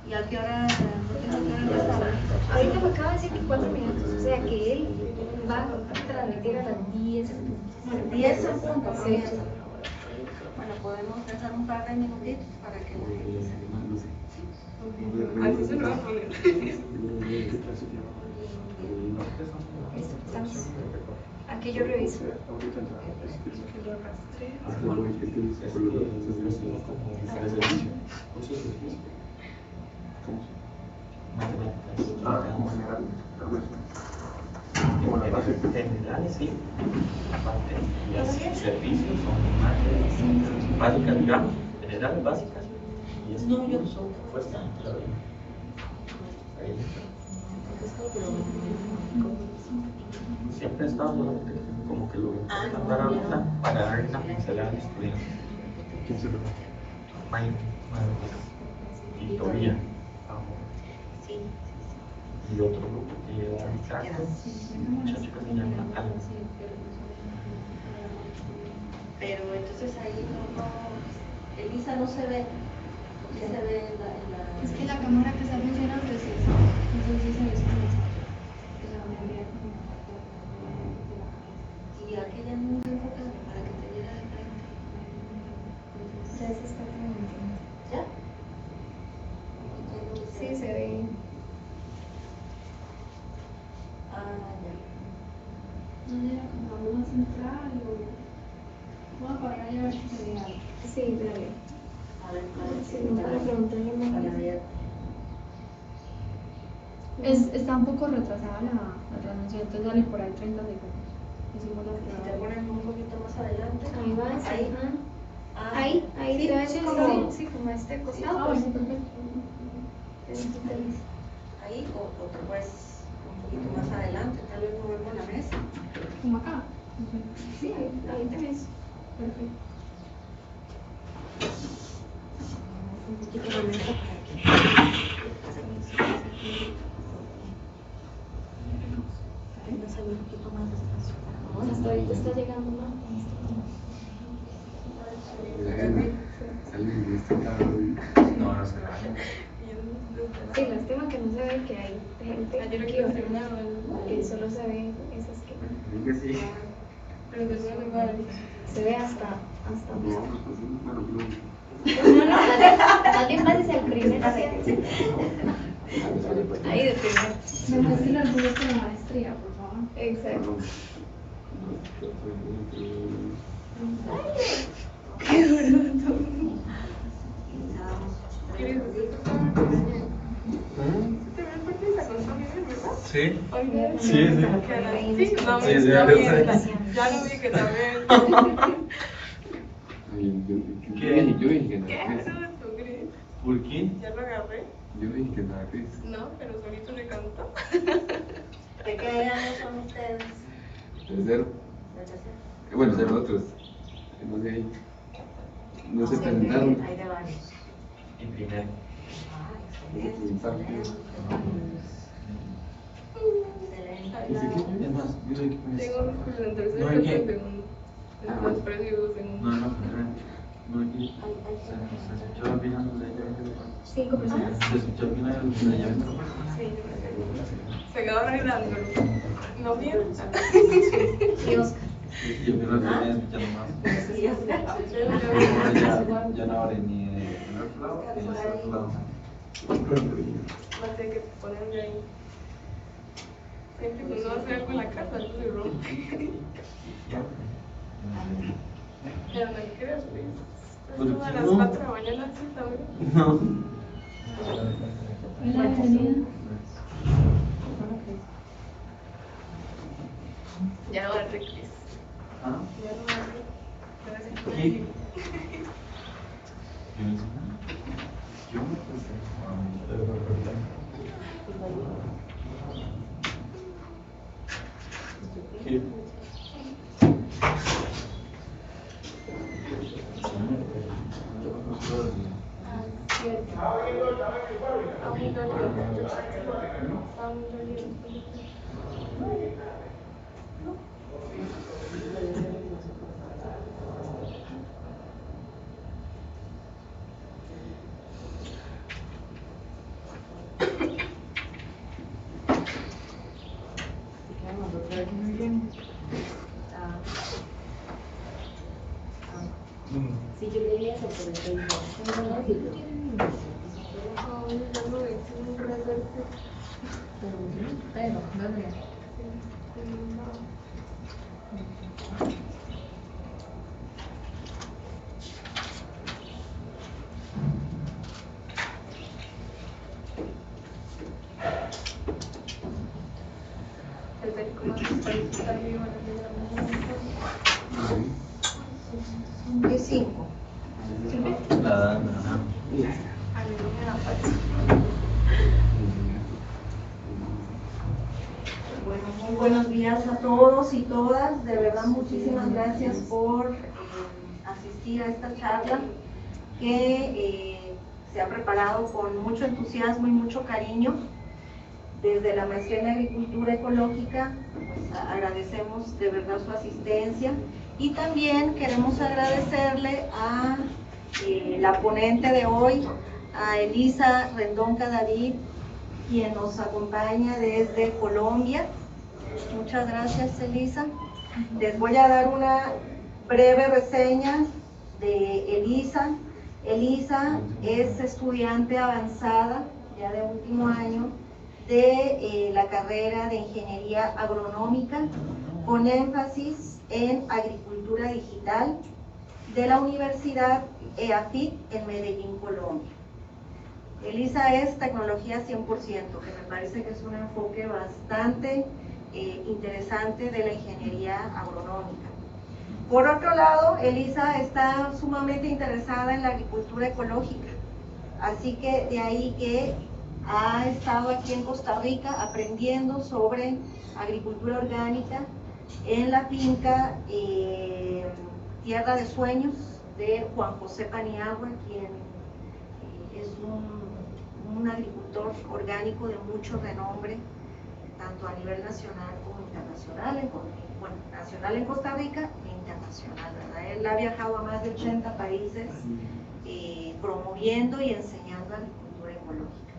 ¿Y a qué hora? Ahorita me acaba de decir que 4 minutos, o sea que él va a transmitir a las 10 en punto. Bueno, 10 en punto. Sí. Bueno, podemos dejar un par de minutitos para que la gente se... Así se lo va a poner. Listo, estamos. Aquí yo reviso. Generales, sí. Aparte, los servicios son básicas, digamos, generales, básicas. Y es No, yo soy. fuerza. Siempre he estado como que lo voy a mandar ahorita para darle una pincelada al estudiante. ¿Quién se lo da? Y Tobía. Sí. Y otro grupo que lleva Ricardo, un muchacho que se llama Alba. Pero entonces ahí no, Elisa no se ve, porque se ve en la... Es que la cámara que está funcionando es esa. Entonces sí se ve su mensaje. O sea, me envía como una foto de la cabeza. Y aquella no se enfoca para que te viera de frente. Ya se está transmitiendo. ¿Ya? Sí, se ve. Ah, ya. No llega como a una central o... Voy a apagar y a ver si se ve algo. Sí, dale. A ver, Sí, no, para preguntarle más. para ver. Está un poco retrasada la transmisión, entonces dale por ahí 30 segundos. Hicimos la Si te prueba. pones un poquito más adelante. Ahí va, sí. Ahí. Ah. Ah, Ahí sí, te ves sí, como, sí. sí, como este costado. Ah, bueno, perfecto. Ahí o te puedes un poquito más adelante, tal vez movemos la mesa. Como acá. Sí, ahí te ves. Perfecto. Un poquito la mesa para que... Hacer un poquito más despacio, por favor. Hasta ahorita está llegando, ¿no? No, no se va. Sí, lástima que no se ve que hay gente Ayer aquí, que lo estrenaron. que solo se ve esas que... Pero de verdad igual. Se ve hasta No, más. pues así, bueno, no. Más bien pases el primer asiento. Ahí de primero. Me muestra el orgullo de la maestría, por favor. Exacto. ¿Quieres decir? ¿Te ves fuerte esa cosa, verdad? Sí. Oye, Sí, sí. Sí, no, Sí, sí, ya yo vi, sé. ya lo vi que también. ¿Qué? Yo dije que ¿Qué? nada, Cris. ¿Eso tú crees? ¿Por qué? Ya lo agarré. Yo dije que nada, Cris. No, pero solito le cantó. ¿De qué año son ustedes? Tercero. ¿De tercero? Bueno, ser otros. No sé. No se presentaron. Hay de varios. Y primero. Ah, No se presentaron. excelente. ¿Y si qué? Es más, yo sé que Tengo un curso en tercero No, y ¿y otro qué? en segundo. Entonces, por eso digo segundo. No, no, primero. No, aquí. Se escuchó al final de ella. 5 personas. Se escuchó al final de ella. Sí, se quedó arreglando. ¿No vieron? Y Oscar. Yo creo que venía escuchando más. Sí, Oscar. Ya no hablé ni de otro lado ni de otro lado. Va a tener que ponerle ahí. Siempre cuando uno hace algo en la casa, algo se rompe. Pero no creas, pues. ¿Por Son a qué las no? 4 de la mañana, así también. No. Hola, bienvenida. Ya no agarré Cris. ¿Ah? Ya no agarré. Gracias por ¿Qué? decir. Yo me puse. ¿Qué? ¿Qué 5? Bueno, muy buenos días a todos y todas. De verdad, muchísimas gracias por asistir a esta charla que se ha preparado con mucho entusiasmo y mucho cariño. Desde la Maestría en Agricultura Ecológica, pues, agradecemos de verdad su asistencia y también queremos agradecerle a la ponente de hoy, a Elisa Rendón Cadavid, quien nos acompaña desde Colombia. Muchas gracias, Elisa. Les voy a dar una breve reseña de Elisa. Elisa es estudiante avanzada, ya de último año, de la carrera de Ingeniería Agronómica, con énfasis en Agricultura Digital, de la Universidad EAFIT en Medellín, Colombia. Elisa es tecnología 100%, que me parece que es un enfoque bastante interesante de la ingeniería agronómica. Por otro lado, Elisa está sumamente interesada en la agricultura ecológica, así que de ahí que ha estado aquí en Costa Rica aprendiendo sobre agricultura orgánica en la finca Tierra de Sueños de Juan José Paniagua, quien es un agricultor orgánico de mucho renombre, tanto a nivel nacional como internacional, bueno, nacional en Costa Rica e internacional, ¿verdad? Él ha viajado a más de 80 países promoviendo y enseñando agricultura ecológica.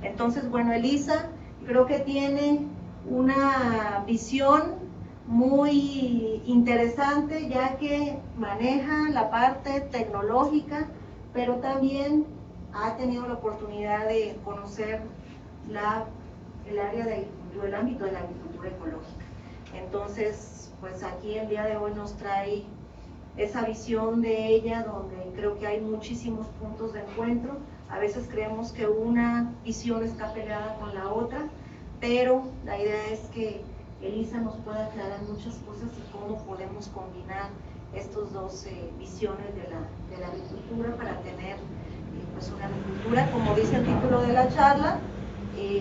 Entonces, bueno, Elisa creo que tiene una visión muy interesante, ya que maneja la parte tecnológica, pero también ha tenido la oportunidad de conocer el área de agricultura, el ámbito de la agricultura ecológica. Entonces, pues aquí el día de hoy nos trae esa visión de ella, donde creo que hay muchísimos puntos de encuentro. A veces creemos que una visión está pegada con la otra, pero la idea es que Elisa nos pueda aclarar muchas cosas y cómo podemos combinar estas dos visiones de la agricultura para tener pues una agricultura, como dice el título de la charla,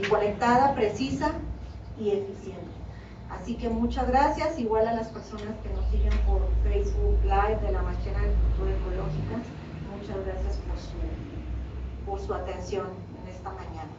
conectada, precisa y eficiente. Así que muchas gracias, igual a las personas que nos siguen por Facebook Live de la Maestría en Agricultura Ecológica, muchas gracias por su atención en esta mañana.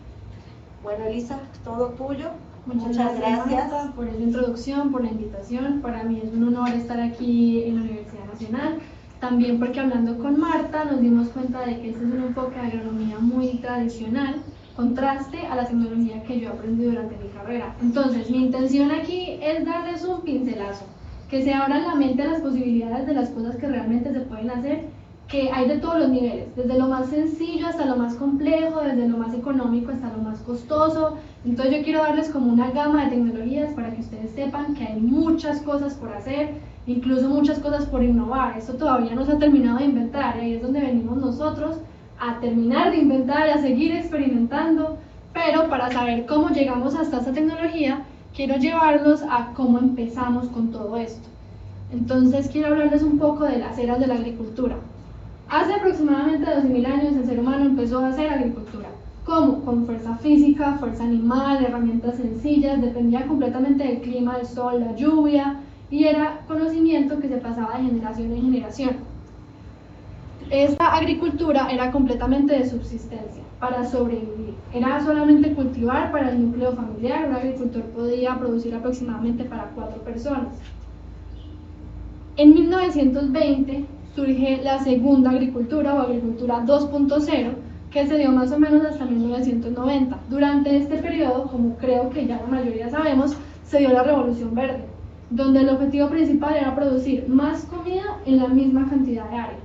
Bueno, Elisa, todo tuyo. Muchas gracias, Marta, por esa introducción, por la invitación. Para mí es un honor estar aquí en la Universidad Nacional. También porque hablando con Marta nos dimos cuenta de que este es un enfoque de agronomía muy tradicional, contraste a la tecnología que yo aprendí durante mi carrera. Entonces, mi intención aquí es darles un pincelazo, que se abran la mente a las posibilidades de las cosas que realmente se pueden hacer, que hay de todos los niveles, desde lo más sencillo hasta lo más complejo, desde lo más económico hasta lo más costoso. Entonces yo quiero darles como una gama de tecnologías para que ustedes sepan que hay muchas cosas por hacer, incluso muchas cosas por innovar. Esto todavía no se ha terminado de inventar, y ahí es donde venimos nosotros a terminar de inventar y a seguir experimentando. Pero para saber cómo llegamos hasta esta tecnología, quiero llevarlos a cómo empezamos con todo esto. Entonces quiero hablarles un poco de las eras de la agricultura. Hace aproximadamente 12.000 años el ser humano empezó a hacer agricultura. ¿Cómo? Con fuerza física, fuerza animal, herramientas sencillas, dependía completamente del clima, del sol, la lluvia, y era conocimiento que se pasaba de generación en generación. Esta agricultura era completamente de subsistencia, para sobrevivir. Era solamente cultivar para el núcleo familiar. Un agricultor podía producir aproximadamente para 4 personas. En 1920 surge la segunda agricultura o agricultura 2.0, que se dio más o menos hasta 1990. Durante este periodo, como creo que ya la mayoría sabemos, se dio la Revolución Verde, donde el objetivo principal era producir más comida en la misma cantidad de área.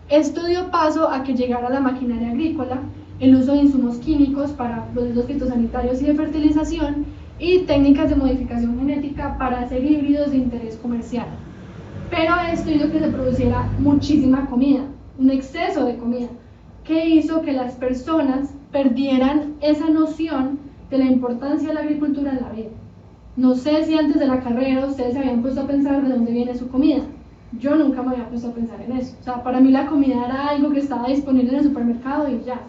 Esto dio paso a que llegara la maquinaria agrícola, el uso de insumos químicos para procesos fitosanitarios y de fertilización, y técnicas de modificación genética para hacer híbridos de interés comercial. Pero esto hizo que se produciera muchísima comida, un exceso de comida, que hizo que las personas perdieran esa noción de la importancia de la agricultura en la vida. No sé si antes de la carrera ustedes se habían puesto a pensar de dónde viene su comida. Yo nunca me había puesto a pensar en eso. O sea, para mí la comida era algo que estaba disponible en el supermercado y ya.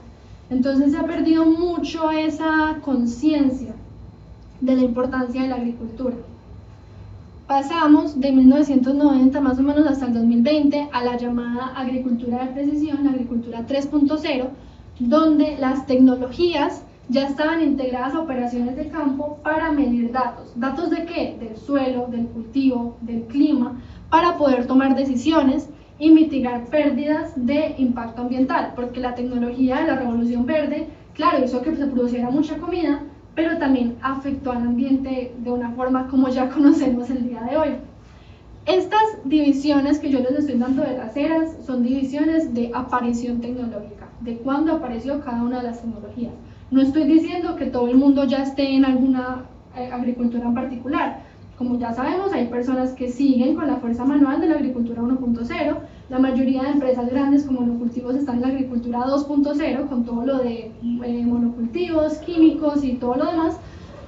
Entonces se ha perdido mucho esa conciencia de la importancia de la agricultura. Pasamos de 1990 más o menos hasta el 2020 a la llamada agricultura de precisión, la agricultura 3.0, donde las tecnologías ya estaban integradas a operaciones de campo para medir datos. ¿Datos de qué? Del suelo, del cultivo, del clima, para poder tomar decisiones y mitigar pérdidas de impacto ambiental, porque la tecnología de la revolución verde, claro, hizo que se produciera mucha comida, pero también afectó al ambiente de una forma como ya conocemos el día de hoy. Estas divisiones que yo les estoy dando de las eras son divisiones de aparición tecnológica, de cuándo apareció cada una de las tecnologías. No estoy diciendo que todo el mundo ya esté en alguna agricultura en particular. Como ya sabemos, hay personas que siguen con la fuerza manual de la agricultura 1.0. La mayoría de empresas grandes como monocultivos están en la agricultura 2.0, con todo lo de monocultivos, químicos y todo lo demás.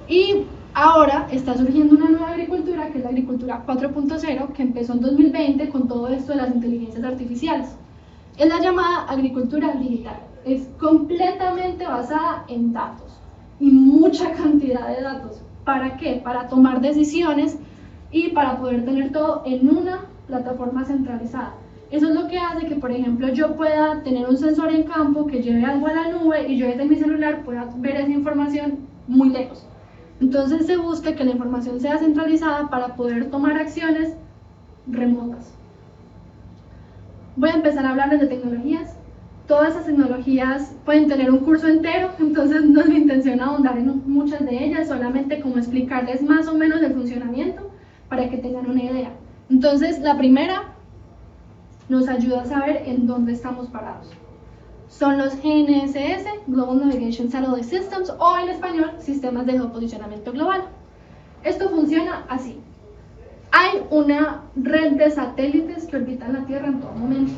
Y ahora está surgiendo una nueva agricultura, que es la agricultura 4.0, que empezó en 2020 con todo esto de las inteligencias artificiales. Es la llamada agricultura digital. Es completamente basada en datos y mucha cantidad de datos. ¿Para qué? Para tomar decisiones y para poder tener todo en una plataforma centralizada. Eso es lo que hace que, por ejemplo, yo pueda tener un sensor en campo que lleve algo a la nube y yo desde mi celular pueda ver esa información muy lejos. Entonces se busca que la información sea centralizada para poder tomar acciones remotas. Voy a empezar a hablarles de tecnologías. Todas esas tecnologías pueden tener un curso entero, entonces no es mi intención ahondar en muchas de ellas, solamente como explicarles más o menos el funcionamiento para que tengan una idea. Entonces, la primera nos ayuda a saber en dónde estamos parados. Son los GNSS, Global Navigation Satellite Systems, o en español, Sistemas de Geoposicionamiento Global. Esto funciona así. Hay una red de satélites que orbitan la Tierra en todo momento.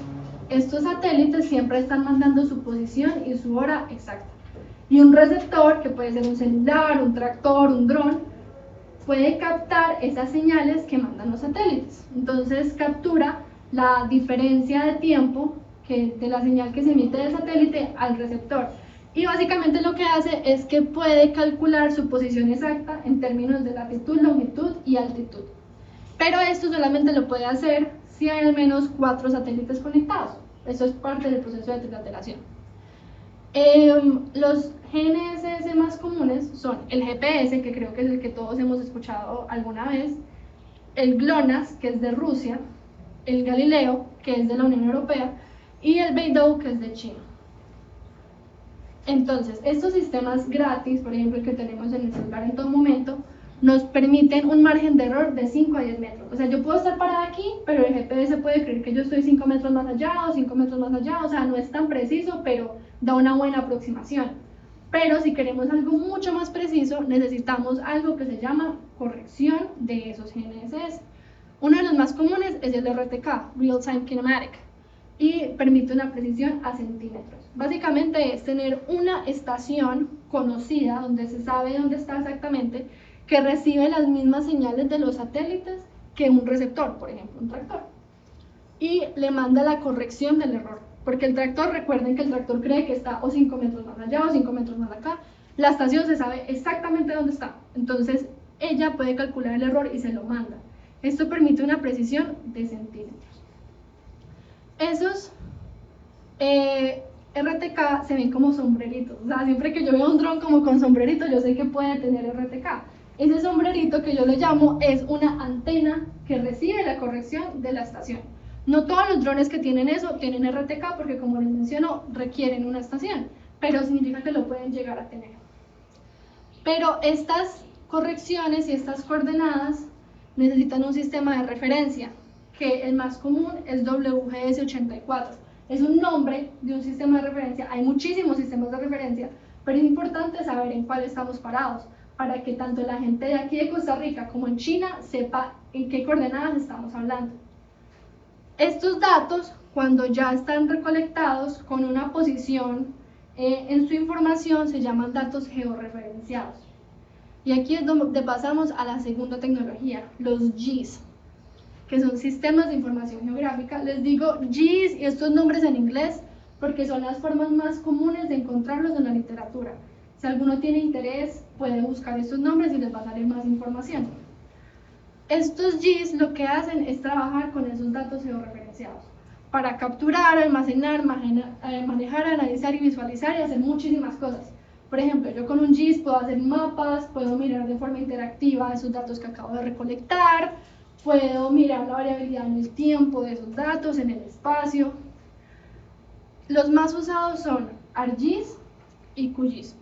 Estos satélites siempre están mandando su posición y su hora exacta. Y un receptor, que puede ser un celular, un tractor, un dron, puede captar esas señales que mandan los satélites. Entonces captura la diferencia de tiempo de la señal que se emite del satélite al receptor. Y básicamente lo que hace es que puede calcular su posición exacta en términos de latitud, longitud y altitud. Pero esto solamente lo puede hacer si hay al menos 4 satélites conectados. Eso es parte del proceso de trilateración. Los GNSS más comunes son el GPS, que creo que es el que todos hemos escuchado alguna vez, el GLONASS, que es de Rusia, el Galileo, que es de la Unión Europea, y el Beidou, que es de China. Entonces, estos sistemas gratis, por ejemplo el que tenemos en el celular en todo momento, nos permiten un margen de error de 5 a 10 metros. O sea, yo puedo estar parada aquí, pero el GPS puede creer que yo estoy 5 metros más allá o 5 metros más allá. O sea, no es tan preciso, pero da una buena aproximación. Pero si queremos algo mucho más preciso, necesitamos algo que se llama corrección de esos GNSS. Uno de los más comunes es el RTK, Real Time Kinematic, y permite una precisión a centímetros. Básicamente es tener una estación conocida, donde se sabe dónde está exactamente, que recibe las mismas señales de los satélites que un receptor, por ejemplo, un tractor, y le manda la corrección del error, porque el tractor, recuerden que el tractor cree que está o 5 metros más allá o 5 metros más acá. La estación se sabe exactamente dónde está, entonces ella puede calcular el error y se lo manda. Esto permite una precisión de centímetros. Esos RTK se ven como sombreritos, o sea, siempre que yo veo un dron como con sombrerito, yo sé que puede tener RTK. Ese sombrerito que yo le llamo es una antena que recibe la corrección de la estación. No todos los drones que tienen eso tienen RTK porque, como les menciono, requieren una estación, pero significa que lo pueden llegar a tener. Pero estas correcciones y estas coordenadas necesitan un sistema de referencia, que el más común es WGS84. es un nombre de un sistema de referencia. Hay muchísimos sistemas de referencia, pero es importante saber en cuál estamos parados, para que tanto la gente de aquí de Costa Rica como en China sepa en qué coordenadas estamos hablando. Estos datos, cuando ya están recolectados con una posición en su información, se llaman datos georreferenciados. Y aquí es donde pasamos a la segunda tecnología, los GIS, que son sistemas de información geográfica. Les digo GIS y estos nombres en inglés porque son las formas más comunes de encontrarlos en la literatura. Si alguno tiene interés, puede buscar estos nombres y les va a salir más información. Estos GIS lo que hacen es trabajar con esos datos georreferenciados para capturar, almacenar, manejar, analizar y visualizar y hacer muchísimas cosas. Por ejemplo, yo con un GIS puedo hacer mapas, puedo mirar de forma interactiva esos datos que acabo de recolectar, puedo mirar la variabilidad en el tiempo de esos datos, en el espacio. Los más usados son ArcGIS y QGIS.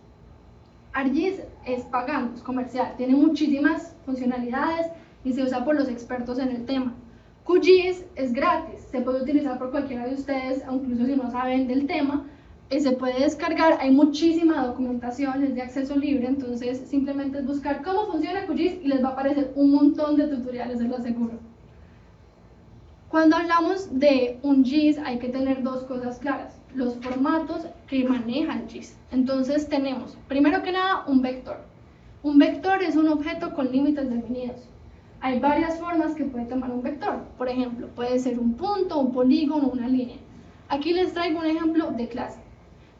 ArcGIS es pagando, es comercial, tiene muchísimas funcionalidades y se usa por los expertos en el tema. QGIS es gratis, se puede utilizar por cualquiera de ustedes, incluso si no saben del tema, se puede descargar, hay muchísima documentación, es de acceso libre, entonces simplemente es buscar cómo funciona QGIS y les va a aparecer un montón de tutoriales, se lo aseguro. Cuando hablamos de un GIS hay que tener dos cosas claras, los formatos que maneja el GIS. Entonces tenemos, primero que nada, un vector. Un vector es un objeto con límites definidos. Hay varias formas que puede tomar un vector. Por ejemplo, puede ser un punto, un polígono, una línea. Aquí les traigo un ejemplo de clase.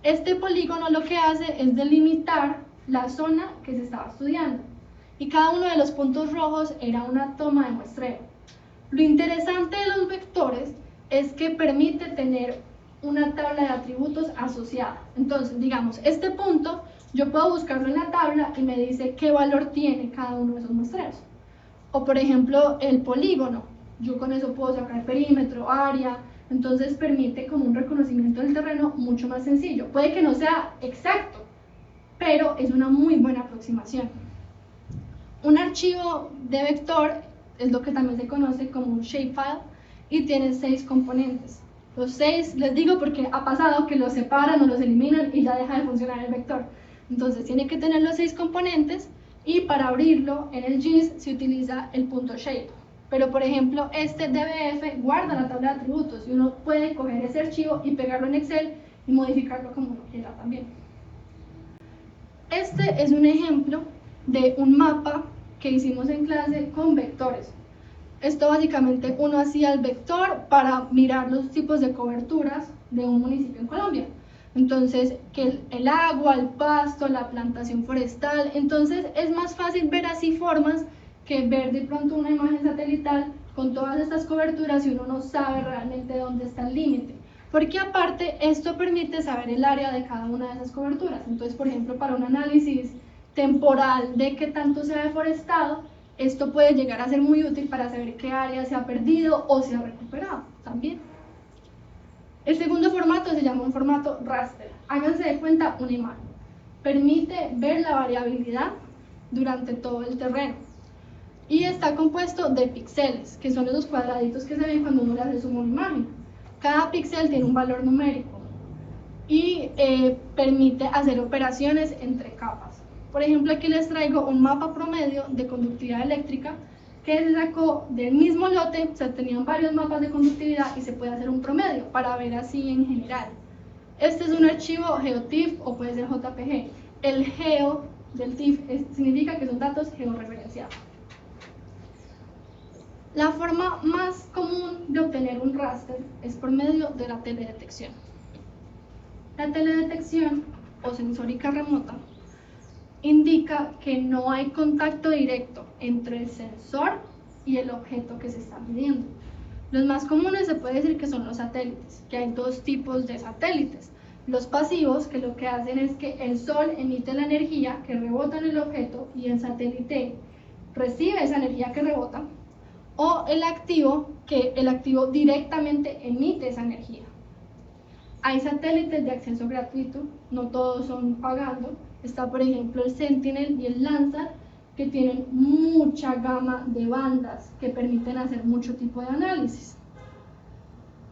Este polígono lo que hace es delimitar la zona que se estaba estudiando. Y cada uno de los puntos rojos era una toma de muestreo. Lo interesante de los vectores es que permite tener una tabla de atributos asociada. Entonces, digamos, este punto, yo puedo buscarlo en la tabla y me dice qué valor tiene cada uno de esos muestreos. O por ejemplo, el polígono, yo con eso puedo sacar perímetro, área, entonces permite como un reconocimiento del terreno mucho más sencillo. Puede que no sea exacto, pero es una muy buena aproximación. Un archivo de vector es lo que también se conoce como un shapefile y tiene 6 componentes. Los 6 les digo porque ha pasado que los separan o los eliminan y ya deja de funcionar el vector. Entonces tiene que tener los 6 componentes y para abrirlo en el GIS se utiliza el punto .shape. Pero por ejemplo este DBF guarda la tabla de atributos y uno puede coger ese archivo y pegarlo en Excel y modificarlo como uno quiera también. Este es un ejemplo de un mapa que hicimos en clase con vectores. Esto básicamente uno hacía el vector para mirar los tipos de coberturas de un municipio en Colombia. Entonces, que el agua, el pasto, la plantación forestal, entonces es más fácil ver así formas que ver de pronto una imagen satelital con todas estas coberturas y uno no sabe realmente dónde está el límite. Porque aparte, esto permite saber el área de cada una de esas coberturas. Entonces, por ejemplo, para un análisis temporal de qué tanto se ha deforestado, esto puede llegar a ser muy útil para saber qué área se ha perdido o se ha recuperado también. El segundo formato se llama un formato raster. Háganse de cuenta una imagen. Permite ver la variabilidad durante todo el terreno. Y está compuesto de píxeles, que son esos cuadraditos que se ven cuando uno le hace zoom a una imagen. Cada píxel tiene un valor numérico y permite hacer operaciones entre capas. Por ejemplo, aquí les traigo un mapa promedio de conductividad eléctrica que se sacó del mismo lote, se tenían varios mapas de conductividad y se puede hacer un promedio para ver así en general. Este es un archivo GeoTIFF o puede ser JPG. El geo del TIFF significa que son datos georreferenciados. La forma más común de obtener un raster es por medio de la teledetección. La teledetección o sensórica remota indica que no hay contacto directo entre el sensor y el objeto que se está midiendo. Los más comunes se puede decir que son los satélites, que hay dos tipos de satélites. Los pasivos, que lo que hacen es que el sol emite la energía que rebota en el objeto y el satélite recibe esa energía que rebota, o el activo, que el activo directamente emite esa energía. Hay satélites de acceso gratuito, no todos son pagando. Está por ejemplo el Sentinel y el Landsat, que tienen mucha gama de bandas que permiten hacer mucho tipo de análisis.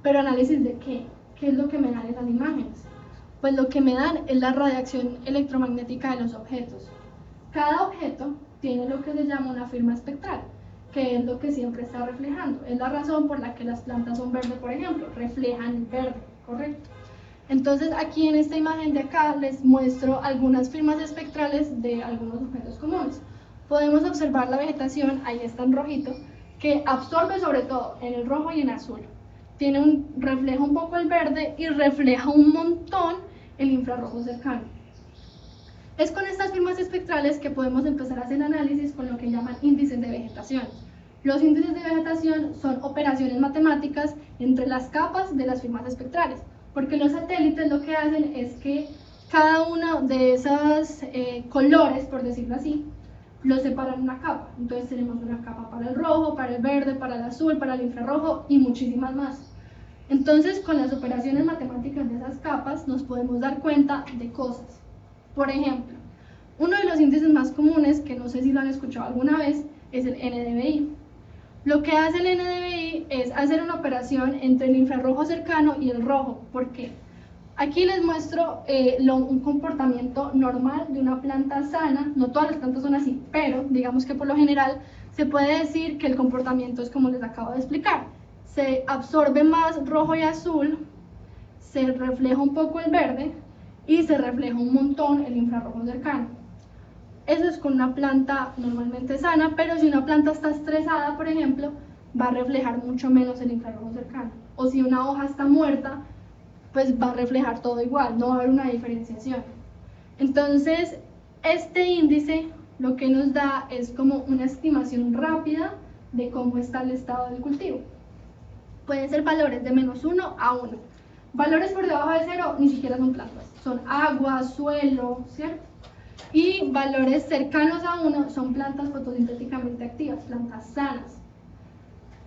¿Pero análisis de qué? ¿qué es lo que me dan esas imágenes? Pues lo que me dan es la radiación electromagnética de los objetos. Cada objeto tiene lo que se llama una firma espectral, que es lo que siempre está reflejando. Es la razón por la que las plantas son verdes, por ejemplo, reflejan el verde, ¿correcto? Entonces aquí en esta imagen de acá les muestro algunas firmas espectrales de algunos objetos comunes. Podemos observar la vegetación, ahí está en rojito, que absorbe sobre todo en el rojo y en azul. Refleja un poco el verde y refleja un montón el infrarrojo cercano. Es con estas firmas espectrales que podemos empezar a hacer análisis con lo que llaman índices de vegetación. Los índices de vegetación son operaciones matemáticas entre las capas de las firmas espectrales, porque los satélites lo que hacen es que cada uno de esos colores, por decirlo así, los separan en una capa. Entonces tenemos una capa para el rojo, para el verde, para el azul, para el infrarrojo y muchísimas más. Entonces, con las operaciones matemáticas de esas capas nos podemos dar cuenta de cosas. Por ejemplo, uno de los índices más comunes, que no sé si lo han escuchado alguna vez, es el NDVI. Lo que hace el NDVI es hacer una operación entre el infrarrojo cercano y el rojo. ¿Por qué? Aquí les muestro un comportamiento normal de una planta sana. No todas las plantas son así, pero digamos que por lo general se puede decir que el comportamiento es como les acabo de explicar. Se absorbe más rojo y azul, se refleja un poco el verde y se refleja un montón el infrarrojo cercano. Eso es con una planta normalmente sana, pero si una planta está estresada, por ejemplo, va a reflejar mucho menos el infrarrojo cercano. O si una hoja está muerta, pues va a reflejar todo igual, no va a haber una diferenciación. Entonces, este índice lo que nos da es como una estimación rápida de cómo está el estado del cultivo. Pueden ser valores de -1 a 1. Valores por debajo de 0 ni siquiera son plantas, son agua, suelo, ¿cierto? Y valores cercanos a 1 son plantas fotosintéticamente activas, plantas sanas.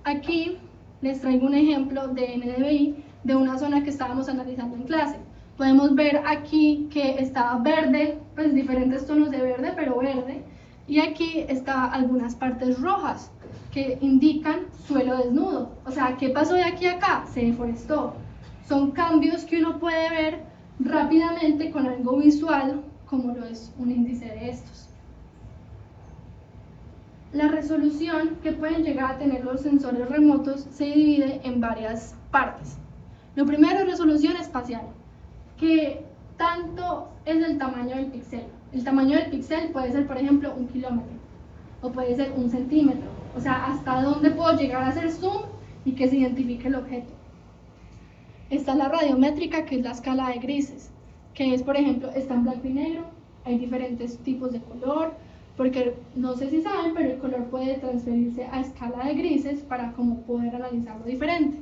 Aquí les traigo un ejemplo de NDVI de una zona que estábamos analizando en clase. Podemos ver aquí que está verde, pues diferentes tonos de verde, pero verde, y aquí está algunas partes rojas que indican suelo desnudo. O sea, ¿qué pasó de aquí a acá? Se deforestó. Son cambios que uno puede ver rápidamente con algo visual, como lo es un índice de estos. La resolución que pueden llegar a tener los sensores remotos se divide en varias partes. Lo primero es resolución espacial, que tanto es el tamaño del píxel. El tamaño del píxel puede ser, por ejemplo, 1 kilómetro, o puede ser 1 centímetro. O sea, hasta dónde puedo llegar a hacer zoom y que se identifique el objeto. Está la radiométrica, que es la escala de grises, que es, por ejemplo, está en blanco y negro, hay diferentes tipos de color, porque no sé si saben, pero el color puede transferirse a escala de grises para como poder analizarlo diferente.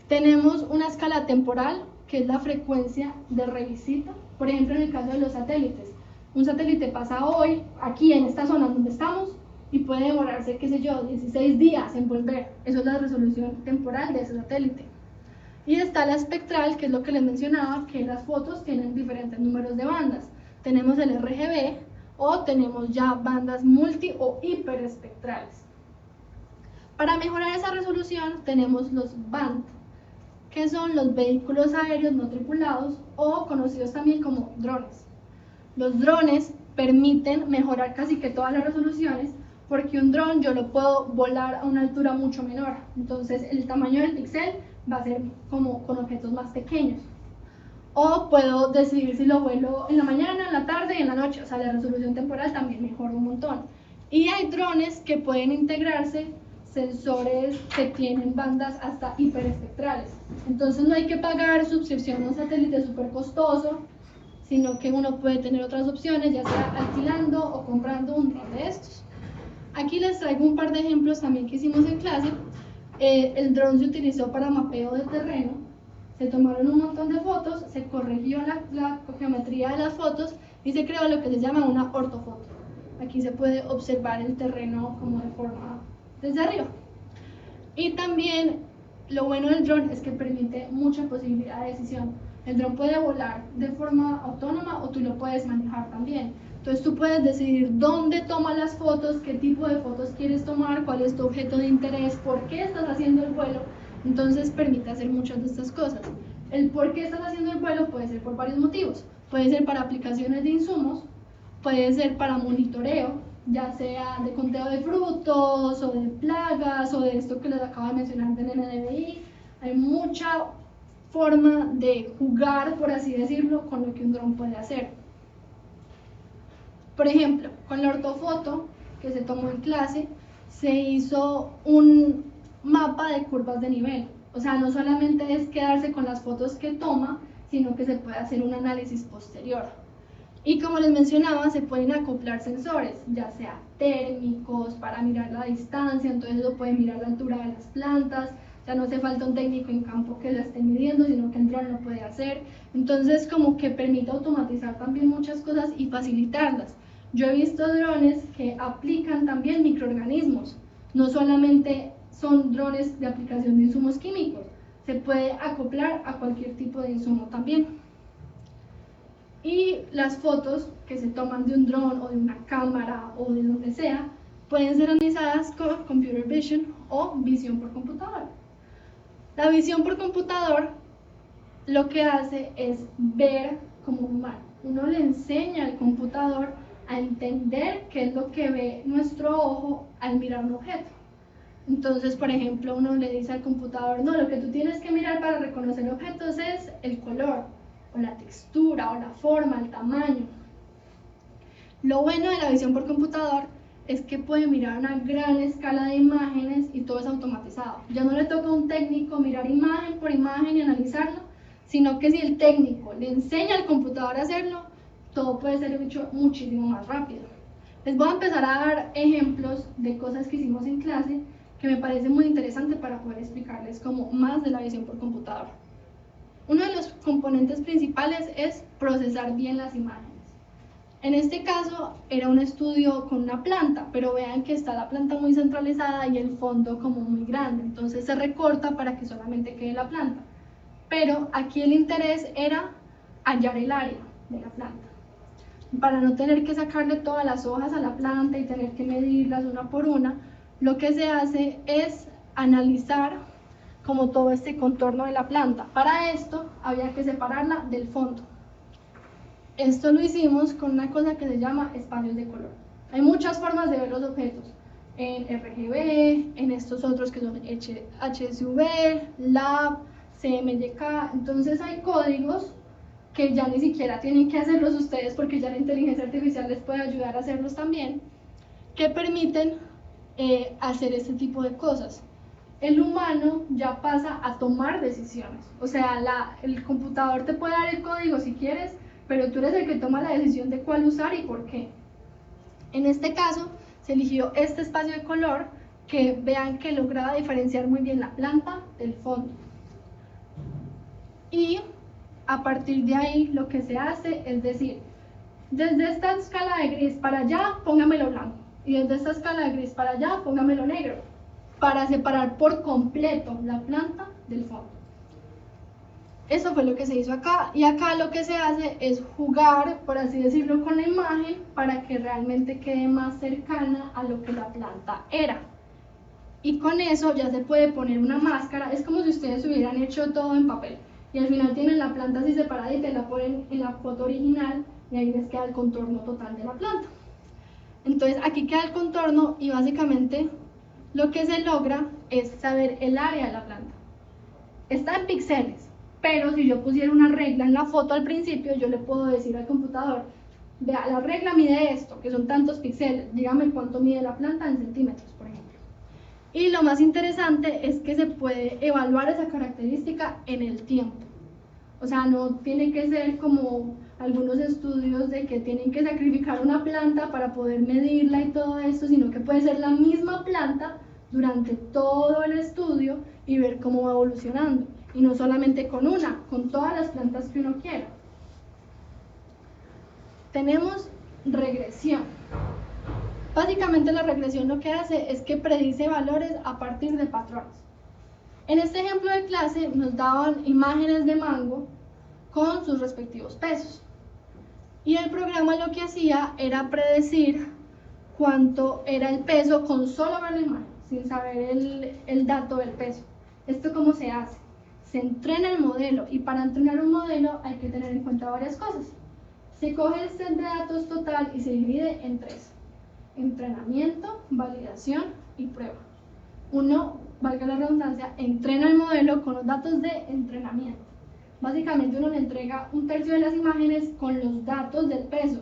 Tenemos una escala temporal, que es la frecuencia de revisita, por ejemplo, en el caso de los satélites. Un satélite pasa hoy, aquí en esta zona donde estamos, y puede demorarse, qué sé yo, 16 días en volver. Eso es la resolución temporal de ese satélite. Y está la espectral, que es lo que les mencionaba, que las fotos tienen diferentes números de bandas. Tenemos el RGB o tenemos ya bandas multi o hiperespectrales. Para mejorar esa resolución tenemos los BAND, que son los vehículos aéreos no tripulados o conocidos también como drones. Los drones permiten mejorar casi que todas las resoluciones, porque un dron yo lo puedo volar a una altura mucho menor, entonces el tamaño del píxel va a ser como con objetos más pequeños. O puedo decidir si lo vuelo en la mañana, en la tarde y en la noche, o sea, la resolución temporal también mejora un montón. Y hay drones que pueden integrarse sensores que tienen bandas hasta hiperespectrales. Entonces no hay que pagar suscripción a un satélite súper costoso, sino que uno puede tener otras opciones, ya sea alquilando o comprando un dron de estos. Aquí les traigo un par de ejemplos también que hicimos en clase. El dron se utilizó para mapeo de terreno, se tomaron un montón de fotos, se corrigió la geometría de las fotos y se creó lo que se llama una ortofoto. Aquí se puede observar el terreno como de forma desde arriba. Y también lo bueno del dron es que permite mucha posibilidad de decisión. El dron puede volar de forma autónoma o tú lo puedes manejar también. Entonces tú puedes decidir dónde tomas las fotos, qué tipo de fotos quieres tomar, cuál es tu objeto de interés, por qué estás haciendo el vuelo. Entonces permite hacer muchas de estas cosas. El por qué estás haciendo el vuelo puede ser por varios motivos. Puede ser para aplicaciones de insumos, puede ser para monitoreo, ya sea de conteo de frutos o de plagas o de esto que les acabo de mencionar del NDVI. Hay mucha forma de jugar, por así decirlo, con lo que un dron puede hacer. Por ejemplo, con la ortofoto que se tomó en clase, se hizo un mapa de curvas de nivel. O sea, no solamente es quedarse con las fotos que toma, sino que se puede hacer un análisis posterior. Y como les mencionaba, se pueden acoplar sensores, ya sea térmicos, para mirar la distancia, entonces eso puede mirar la altura de las plantas, ya no hace falta un técnico en campo que la esté midiendo, sino que el dron lo puede hacer. Entonces, como que permite automatizar también muchas cosas y facilitarlas. Yo he visto drones que aplican también microorganismos, no solamente son drones de aplicación de insumos químicos, se puede acoplar a cualquier tipo de insumo también. Y las fotos que se toman de un dron o de una cámara o de donde sea, pueden ser analizadas con computer vision o visión por computador. La visión por computador lo que hace es ver como humano. Uno le enseña al computador a entender qué es lo que ve nuestro ojo al mirar un objeto. Entonces, por ejemplo, uno le dice al computador, no, lo que tú tienes que mirar para reconocer objetos es el color, o la textura, o la forma, el tamaño. Lo bueno de la visión por computador es que puede mirar una gran escala de imágenes y todo es automatizado. Ya no le toca a un técnico mirar imagen por imagen y analizarlo, sino que si el técnico le enseña al computador a hacerlo, todo puede ser hecho muchísimo más rápido. Les voy a empezar a dar ejemplos de cosas que hicimos en clase que me parece muy interesante para poder explicarles como más de la visión por computador. Uno de los componentes principales es procesar bien las imágenes. En este caso era un estudio con una planta, pero vean que está la planta muy centralizada y el fondo como muy grande, entonces se recorta para que solamente quede la planta. Pero aquí el interés era hallar el área de la planta, para no tener que sacarle todas las hojas a la planta y tener que medirlas una por una. Lo que se hace es analizar como todo este contorno de la planta. Para esto había que separarla del fondo. Esto lo hicimos con una cosa que se llama espacios de color. Hay muchas formas de ver los objetos, en RGB, en estos otros que son HSV, LAB, CMYK, entonces hay códigos que ya ni siquiera tienen que hacerlos ustedes porque ya la inteligencia artificial les puede ayudar a hacerlos también, que permiten hacer este tipo de cosas. El humano ya pasa a tomar decisiones, o sea, el computador te puede dar el código si quieres, pero tú eres el que toma la decisión de cuál usar y por qué. En este caso, se eligió este espacio de color que vean que lograba diferenciar muy bien la planta del fondo. Y a partir de ahí lo que se hace es decir, desde esta escala de gris para allá, póngamelo blanco, y desde esta escala de gris para allá, póngamelo negro, para separar por completo la planta del fondo. Eso fue lo que se hizo acá, y acá lo que se hace es jugar, por así decirlo, con la imagen para que realmente quede más cercana a lo que la planta era. Y con eso ya se puede poner una máscara, es como si ustedes hubieran hecho todo en papel, y al final tienen la planta así separadita y la ponen en la foto original, y ahí les queda el contorno total de la planta. Entonces aquí queda el contorno y básicamente lo que se logra es saber el área de la planta. Está en píxeles, pero si yo pusiera una regla en la foto al principio, yo le puedo decir al computador, vea, la regla mide esto, que son tantos píxeles, dígame cuánto mide la planta en centímetros, por ejemplo. Y lo más interesante es que se puede evaluar esa característica en el tiempo. O sea, no tiene que ser como algunos estudios de que tienen que sacrificar una planta para poder medirla y todo esto, sino que puede ser la misma planta durante todo el estudio y ver cómo va evolucionando. Y no solamente con una, con todas las plantas que uno quiera. Tenemos regresión. Básicamente la regresión lo que hace es que predice valores a partir de patrones. En este ejemplo de clase nos daban imágenes de mango con sus respectivos pesos. Y el programa lo que hacía era predecir cuánto era el peso con solo ver la imagen, sin saber el dato del peso. ¿Esto cómo se hace? se entrena el modelo, y para entrenar un modelo hay que tener en cuenta varias cosas. Se coge el set de datos total y se divide en 3: entrenamiento, validación y prueba. Uno, valga la redundancia, entrena el modelo con los datos de entrenamiento. Básicamente uno le entrega 1/3 de las imágenes con los datos del peso,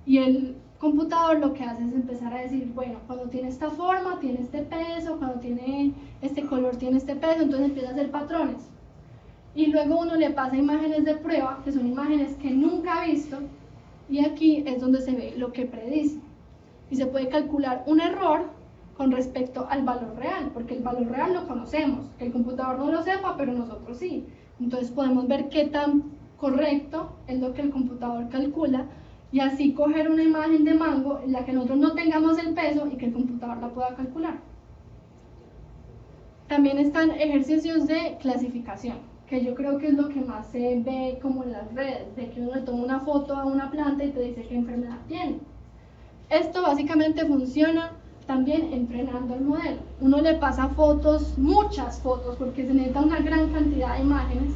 y el computador lo que hace es empezar a decir, bueno, cuando tiene esta forma, tiene este peso, cuando tiene este color, tiene este peso, entonces empieza a hacer patrones. Y luego uno le pasa imágenes de prueba, que son imágenes que nunca ha visto, y aquí es donde se ve lo que predice. Y se puede calcular un error con respecto al valor real, porque el valor real lo conocemos, que el computador no lo sepa, pero nosotros sí. Entonces podemos ver qué tan correcto es lo que el computador calcula, y así coger una imagen de mango en la que nosotros no tengamos el peso y que el computador la pueda calcular. También están ejercicios de clasificación, que yo creo que es lo que más se ve como en las redes, de que uno le toma una foto a una planta y te dice qué enfermedad tiene. Esto básicamente funciona también entrenando el modelo. Uno le pasa fotos, muchas fotos, porque se necesita una gran cantidad de imágenes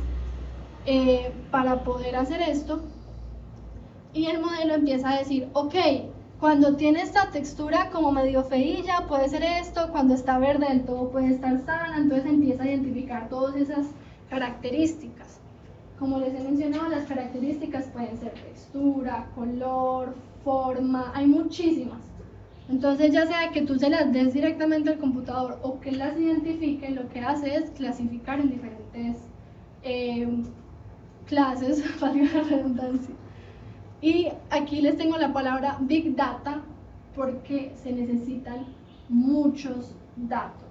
para poder hacer esto, y el modelo empieza a decir, ok, cuando tiene esta textura como medio feilla puede ser esto, cuando está verde del todo puede estar sana, entonces empieza a identificar todas esas características. Como les he mencionado, las características pueden ser textura, color, forma, hay muchísimas. Entonces ya sea que tú se las des directamente al computador o que las identifique, lo que hace es clasificar en diferentes clases, valga la redundancia. Y aquí les tengo la palabra Big Data, porque se necesitan muchos datos.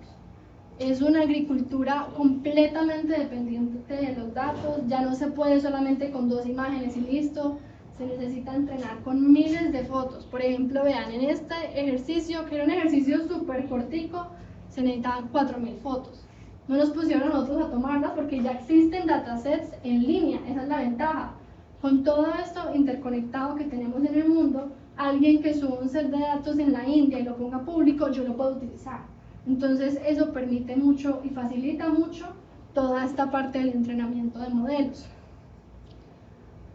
Es una agricultura completamente dependiente de los datos, ya no se puede solamente con 2 imágenes y listo, se necesita entrenar con miles de fotos. Por ejemplo, vean, en este ejercicio, que era un ejercicio súper cortico, se necesitaban 4000 fotos. No nos pusieron a nosotros a tomarlas porque ya existen datasets en línea, esa es la ventaja. Con todo esto interconectado que tenemos en el mundo, alguien que suba un set de datos en la India y lo ponga público, yo lo puedo utilizar. Entonces eso permite mucho y facilita mucho toda esta parte del entrenamiento de modelos.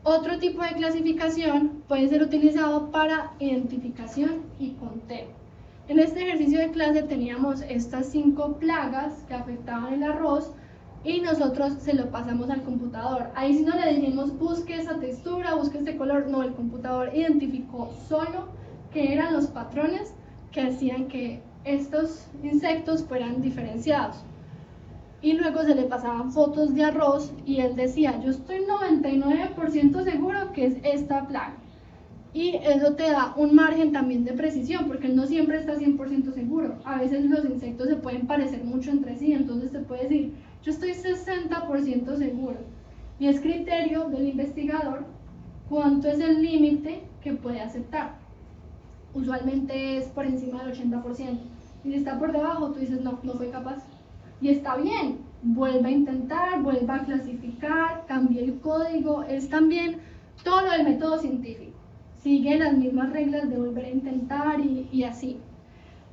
Otro tipo de clasificación puede ser utilizado para identificación y conteo. En este ejercicio de clase teníamos estas 5 plagas que afectaban el arroz, y nosotros se lo pasamos al computador. Ahí sí no le dijimos busque esa textura, busque este color, no, el computador identificó solo que eran los patrones que hacían que estos insectos fueran diferenciados. Y luego se le pasaban fotos de arroz y él decía, yo estoy 99% seguro que es esta plaga. Y eso te da un margen también de precisión, porque él no siempre está 100% seguro. A veces los insectos se pueden parecer mucho entre sí, entonces te puede decir, yo estoy 60% seguro. Y es criterio del investigador cuánto es el límite que puede aceptar. Usualmente es por encima del 80%. Y si está por debajo, tú dices, no, no fue capaz. Y está bien, vuelve a intentar, vuelve a clasificar, cambie el código, es también todo lo del método científico. Sigue las mismas reglas de volver a intentar y así.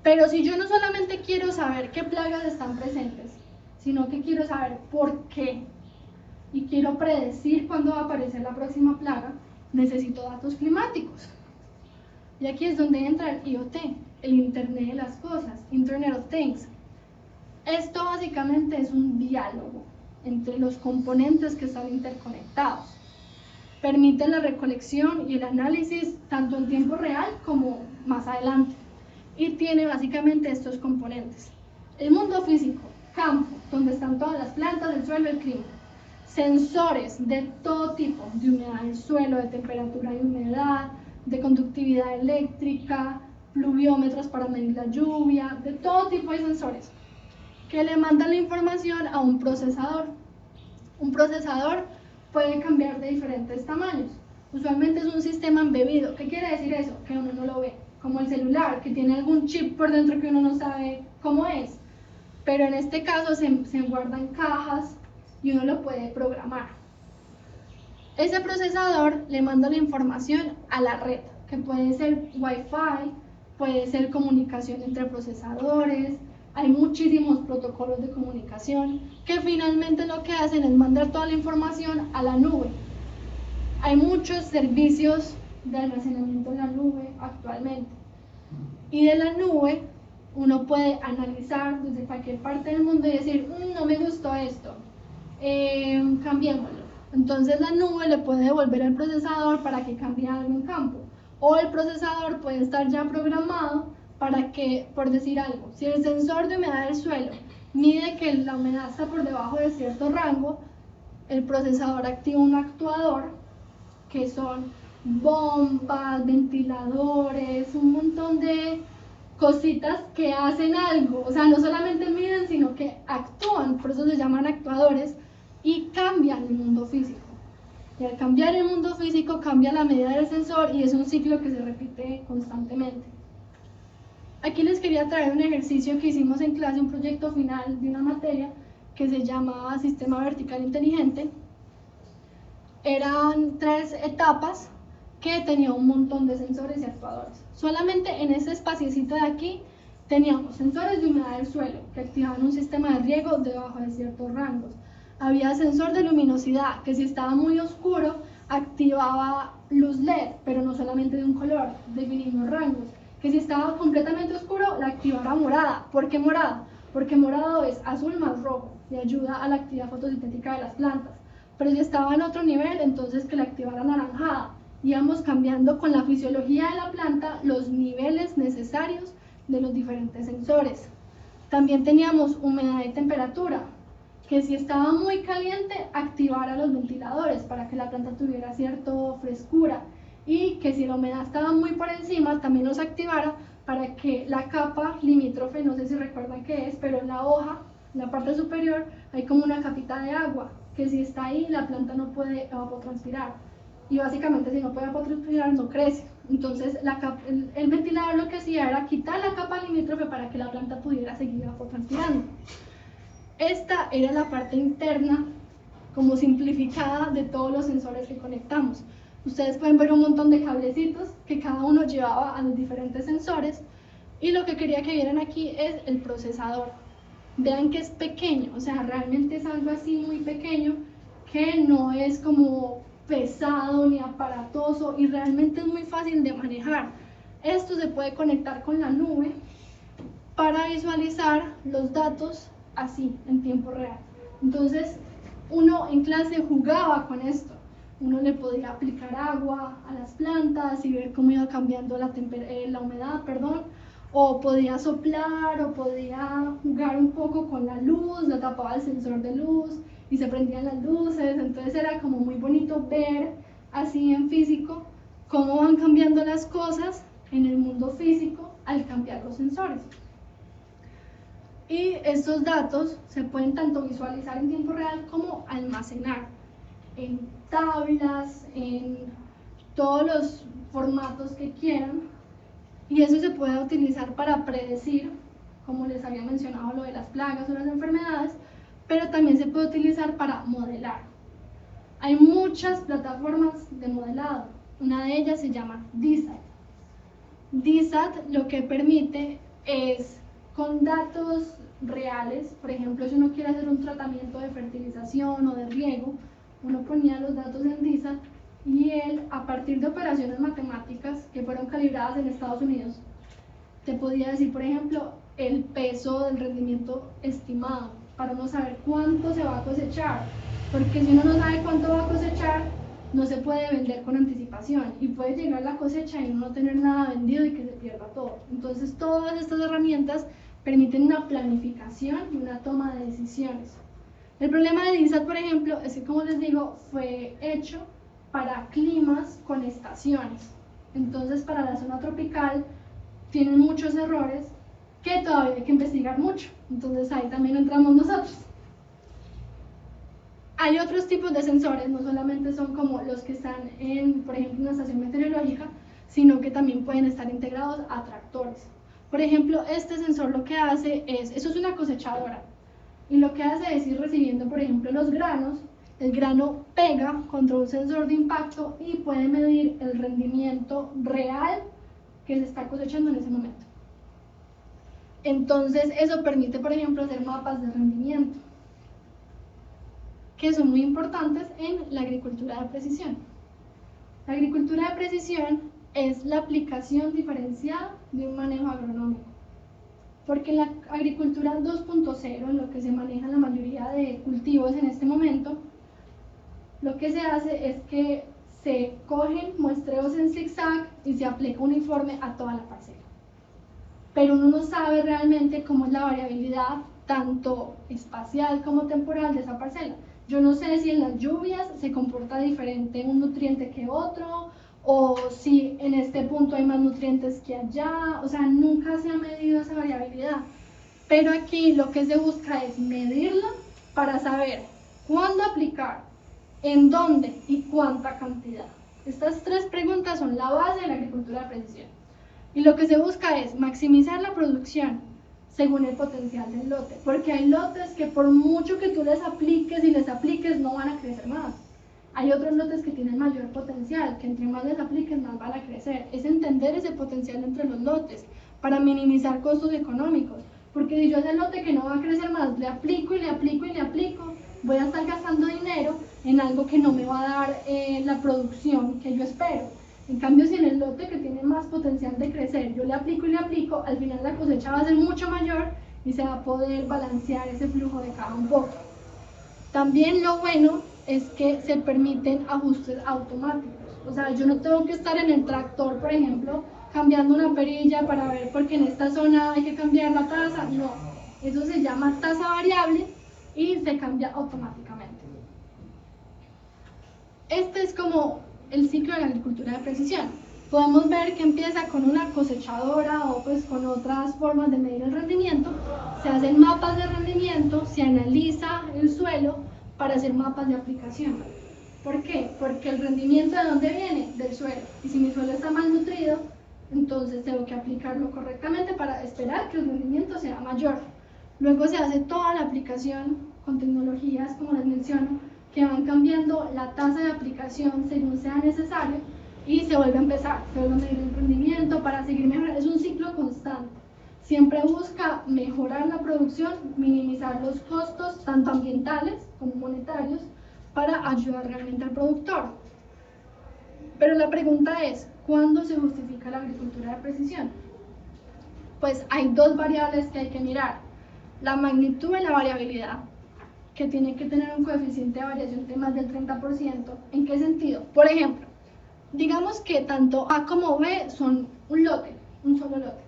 Pero si yo no solamente quiero saber qué plagas están presentes, sino que quiero saber por qué y quiero predecir cuándo va a aparecer la próxima plaga, necesito datos climáticos. Y aquí es donde entra el IoT, el Internet de las Cosas, Internet of Things. Esto básicamente es un diálogo entre los componentes que están interconectados. Permite la recolección y el análisis tanto en tiempo real como más adelante. Y tiene básicamente estos componentes. El mundo físico, campo, donde están todas las plantas, el suelo, el clima. Sensores de todo tipo, de humedad del suelo, de temperatura y humedad, de conductividad eléctrica, pluviómetros para medir la lluvia, de todo tipo de sensores, que le mandan la información a un procesador. Un procesador puede cambiar de diferentes tamaños. Usualmente es un sistema embebido. ¿Qué quiere decir eso? Que uno no lo ve. Como el celular, que tiene algún chip por dentro que uno no sabe cómo es. Pero en este caso se guardan cajas y uno lo puede programar. Ese procesador le manda la información a la red, que puede ser Wi-Fi, puede ser comunicación entre procesadores, hay muchísimos protocolos de comunicación que finalmente lo que hacen es mandar toda la información a la nube. Hay muchos servicios de almacenamiento en la nube actualmente. Y de la nube uno puede analizar desde cualquier parte del mundo y decir, no me gustó esto, cambiémoslo. Entonces la nube le puede devolver al procesador para que cambie algún campo. O el procesador puede estar ya programado para que, por decir algo, si el sensor de humedad del suelo mide que la humedad está por debajo de cierto rango, el procesador activa un actuador que son bombas, ventiladores, un montón de cositas que hacen algo, o sea, no solamente miden, sino que actúan, por eso se llaman actuadores, y cambian el mundo físico. Y al cambiar el mundo físico, cambia la medida del sensor y es un ciclo que se repite constantemente. Aquí les quería traer un ejercicio que hicimos en clase, un proyecto final de una materia que se llamaba Sistema Vertical Inteligente. Eran 3 etapas que tenían un montón de sensores y actuadores. Solamente en ese espaciecito de aquí teníamos sensores de humedad del suelo que activaban un sistema de riego debajo de ciertos rangos. Había sensor de luminosidad que si estaba muy oscuro activaba luz LED, pero no solamente de un color, definimos rangos. Que si estaba completamente oscuro la activara morada. ¿Por qué morada? Porque morado es azul más rojo y ayuda a la actividad fotosintética de las plantas. Pero si estaba en otro nivel, entonces que la activara anaranjada. Íbamos cambiando con la fisiología de la planta los niveles necesarios de los diferentes sensores. También teníamos humedad y temperatura, que si estaba muy caliente activara los ventiladores para que la planta tuviera cierta frescura, y que si la humedad estaba muy por encima también los activara para que la capa limítrofe, no sé si recuerdan qué es, pero en la hoja, en la parte superior, hay como una capita de agua, que si está ahí la planta no puede evapotranspirar, y básicamente si no puede evapotranspirar no crece. Entonces el ventilador lo que hacía era quitar la capa limítrofe para que la planta pudiera seguir evapotranspirando. Esta era la parte interna, como simplificada, de todos los sensores que conectamos. Ustedes pueden ver un montón de cablecitos que cada uno llevaba a los diferentes sensores, y lo que quería que vieran aquí es el procesador. Vean que es pequeño, o sea, realmente es algo así muy pequeño que no es como pesado ni aparatoso y realmente es muy fácil de manejar. Esto se puede conectar con la nube para visualizar los datos así, en tiempo real. Entonces, uno en clase jugaba con esto. Uno le podía aplicar agua a las plantas y ver cómo iba cambiando la humedad, o podía soplar, o podía jugar un poco con la luz, lo tapaba el sensor de luz y se prendían las luces. Entonces era como muy bonito ver así en físico cómo van cambiando las cosas en el mundo físico al cambiar los sensores. Y estos datos se pueden tanto visualizar en tiempo real como almacenar en tablas, en todos los formatos que quieran, y eso se puede utilizar para predecir, como les había mencionado, lo de las plagas o las enfermedades, pero también se puede utilizar para modelar. Hay muchas plataformas de modelado, una de ellas se llama DSAT. DSAT lo que permite es, con datos reales, por ejemplo, si uno quiere hacer un tratamiento de fertilización o de riego, uno ponía los datos en DSAT y él, a partir de operaciones matemáticas que fueron calibradas en Estados Unidos, te podía decir, por ejemplo, el peso del rendimiento estimado, para uno saber cuánto se va a cosechar, porque si uno no sabe cuánto va a cosechar, no se puede vender con anticipación y puede llegar la cosecha y uno no tener nada vendido y que se pierda todo. Entonces, todas estas herramientas permiten una planificación y una toma de decisiones. El problema de DSAT, por ejemplo, es que, como les digo, fue hecho para climas con estaciones. Entonces, para la zona tropical tienen muchos errores que todavía hay que investigar mucho. Entonces, ahí también entramos nosotros. Hay otros tipos de sensores, no solamente son como los que están en, por ejemplo, una estación meteorológica, sino que también pueden estar integrados a tractores. Por ejemplo, este sensor lo que hace es, eso es una cosechadora, y lo que hace es ir recibiendo, por ejemplo, los granos. El grano pega contra un sensor de impacto y puede medir el rendimiento real que se está cosechando en ese momento. Entonces eso permite, por ejemplo, hacer mapas de rendimiento, que son muy importantes en la agricultura de precisión. La agricultura de precisión es la aplicación diferenciada de un manejo agronómico, porque en la agricultura 2.0, en lo que se maneja la mayoría de cultivos en este momento, lo que se hace es que se cogen muestreos en zigzag y se aplica uniforme a toda la parcela. Pero uno no sabe realmente cómo es la variabilidad, tanto espacial como temporal, de esa parcela. Yo no sé si en las lluvias se comporta diferente un nutriente que otro, o si en este punto hay más nutrientes que allá, o sea, nunca se ha medido esa variabilidad. Pero aquí lo que se busca es medirla para saber cuándo aplicar, en dónde y cuánta cantidad. Estas tres preguntas son la base de la agricultura de precisión. Y lo que se busca es maximizar la producción según el potencial del lote, porque hay lotes que por mucho que tú les apliques y les apliques no van a crecer más. Hay otros lotes que tienen mayor potencial, que entre más les apliques más van a crecer. Es entender ese potencial entre los lotes para minimizar costos económicos, porque si yo a ese lote que no va a crecer más le aplico y le aplico y le aplico, voy a estar gastando dinero en algo que no me va a dar la producción que yo espero. En cambio, si en el lote que tiene más potencial de crecer yo le aplico y le aplico, al final la cosecha va a ser mucho mayor y se va a poder balancear ese flujo de caja un poco. También lo bueno es que se permiten ajustes automáticos. O sea, yo no tengo que estar en el tractor, por ejemplo, cambiando una perilla para ver porque en esta zona hay que cambiar la tasa. No, eso se llama tasa variable y se cambia automáticamente. Este es como el ciclo de la agricultura de precisión. Podemos ver que empieza con una cosechadora o pues con otras formas de medir el rendimiento. Se hacen mapas de rendimiento, se analiza el suelo para hacer mapas de aplicación. ¿Por qué? Porque el rendimiento ¿de dónde viene? Del suelo. Y si mi suelo está mal nutrido, entonces tengo que aplicarlo correctamente para esperar que el rendimiento sea mayor. Luego se hace toda la aplicación con tecnologías, como les menciono, que van cambiando la tasa de aplicación según sea necesario y se vuelve a empezar, se vuelve a medir el rendimiento para seguir mejorando. Es un ciclo constante. Siempre busca mejorar la producción, minimizar los costos, tanto ambientales como monetarios, para ayudar realmente al productor. Pero la pregunta es, ¿cuándo se justifica la agricultura de precisión? Pues hay dos variables que hay que mirar: la magnitud y la variabilidad, que tiene que tener un coeficiente de variación de más del 30%. ¿En qué sentido? Por ejemplo, digamos que tanto A como B son un lote, un solo lote.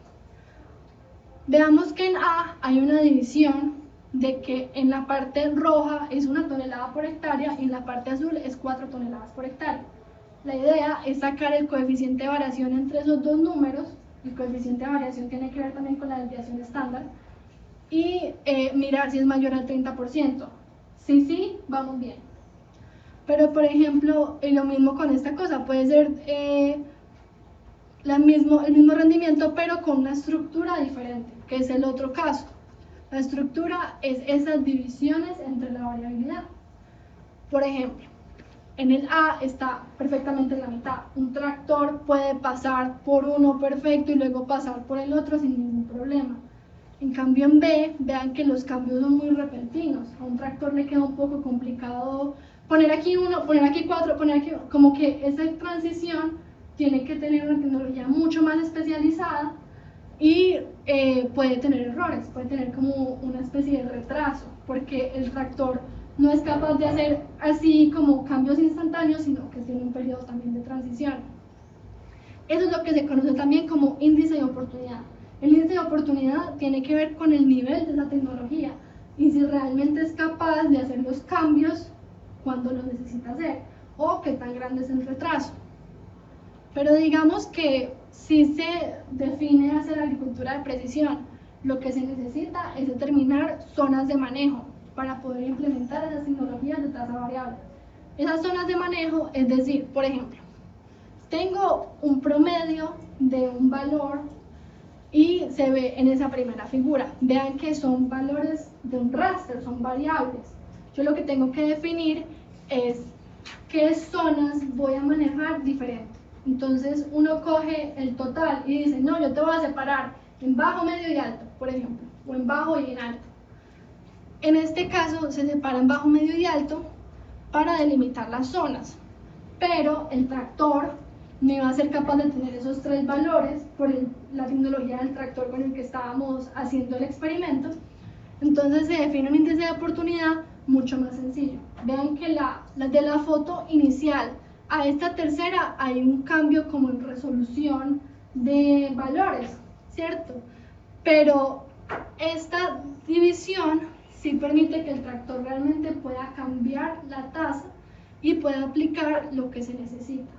Veamos que en A hay una división de que en la parte roja es 1 tonelada por hectárea y en la parte azul es 4 toneladas por hectárea. La idea es sacar el coeficiente de variación entre esos dos números. El coeficiente de variación tiene que ver también con la desviación estándar y mirar si es mayor al 30%. Si sí, vamos bien. Pero por ejemplo, lo mismo con esta cosa, puede ser el mismo rendimiento pero con una estructura diferente, que es el otro caso. La estructura es esas divisiones entre la variabilidad. Por ejemplo, en el A está perfectamente en la mitad. Un tractor puede pasar por uno perfecto y luego pasar por el otro sin ningún problema. En cambio en B, vean que los cambios son muy repentinos. A un tractor le queda un poco complicado poner aquí 1, poner aquí 4, poner aquí, como que esa transición tiene que tener una tecnología mucho más especializada y puede tener errores, puede tener como una especie de retraso, porque el tractor no es capaz de hacer así como cambios instantáneos, sino que tiene un periodo también de transición. Eso es lo que se conoce también como índice de oportunidad. El índice de oportunidad tiene que ver con el nivel de la tecnología y si realmente es capaz de hacer los cambios cuando los necesita hacer o qué tan grande es el retraso. Pero digamos que si se define hacer agricultura de precisión, lo que se necesita es determinar zonas de manejo para poder implementar esas tecnologías de tasa variable. Esas zonas de manejo, es decir, por ejemplo, tengo un promedio de un valor y se ve en esa primera figura. Vean que son valores de un raster, son variables. Yo lo que tengo que definir es qué zonas voy a manejar diferente. Entonces uno coge el total y dice, no, yo te voy a separar en bajo, medio y alto, por ejemplo, o en bajo y en alto. En este caso se separa en bajo, medio y alto para delimitar las zonas, pero el tractor no iba a ser capaz de tener esos 3 valores por la tecnología del tractor con el que estábamos haciendo el experimento. Entonces se define un índice de oportunidad mucho más sencillo. Vean que de la foto inicial a esta tercera hay un cambio como en resolución de valores, ¿cierto? Pero esta división sí permite que el tractor realmente pueda cambiar la tasa y pueda aplicar lo que se necesita.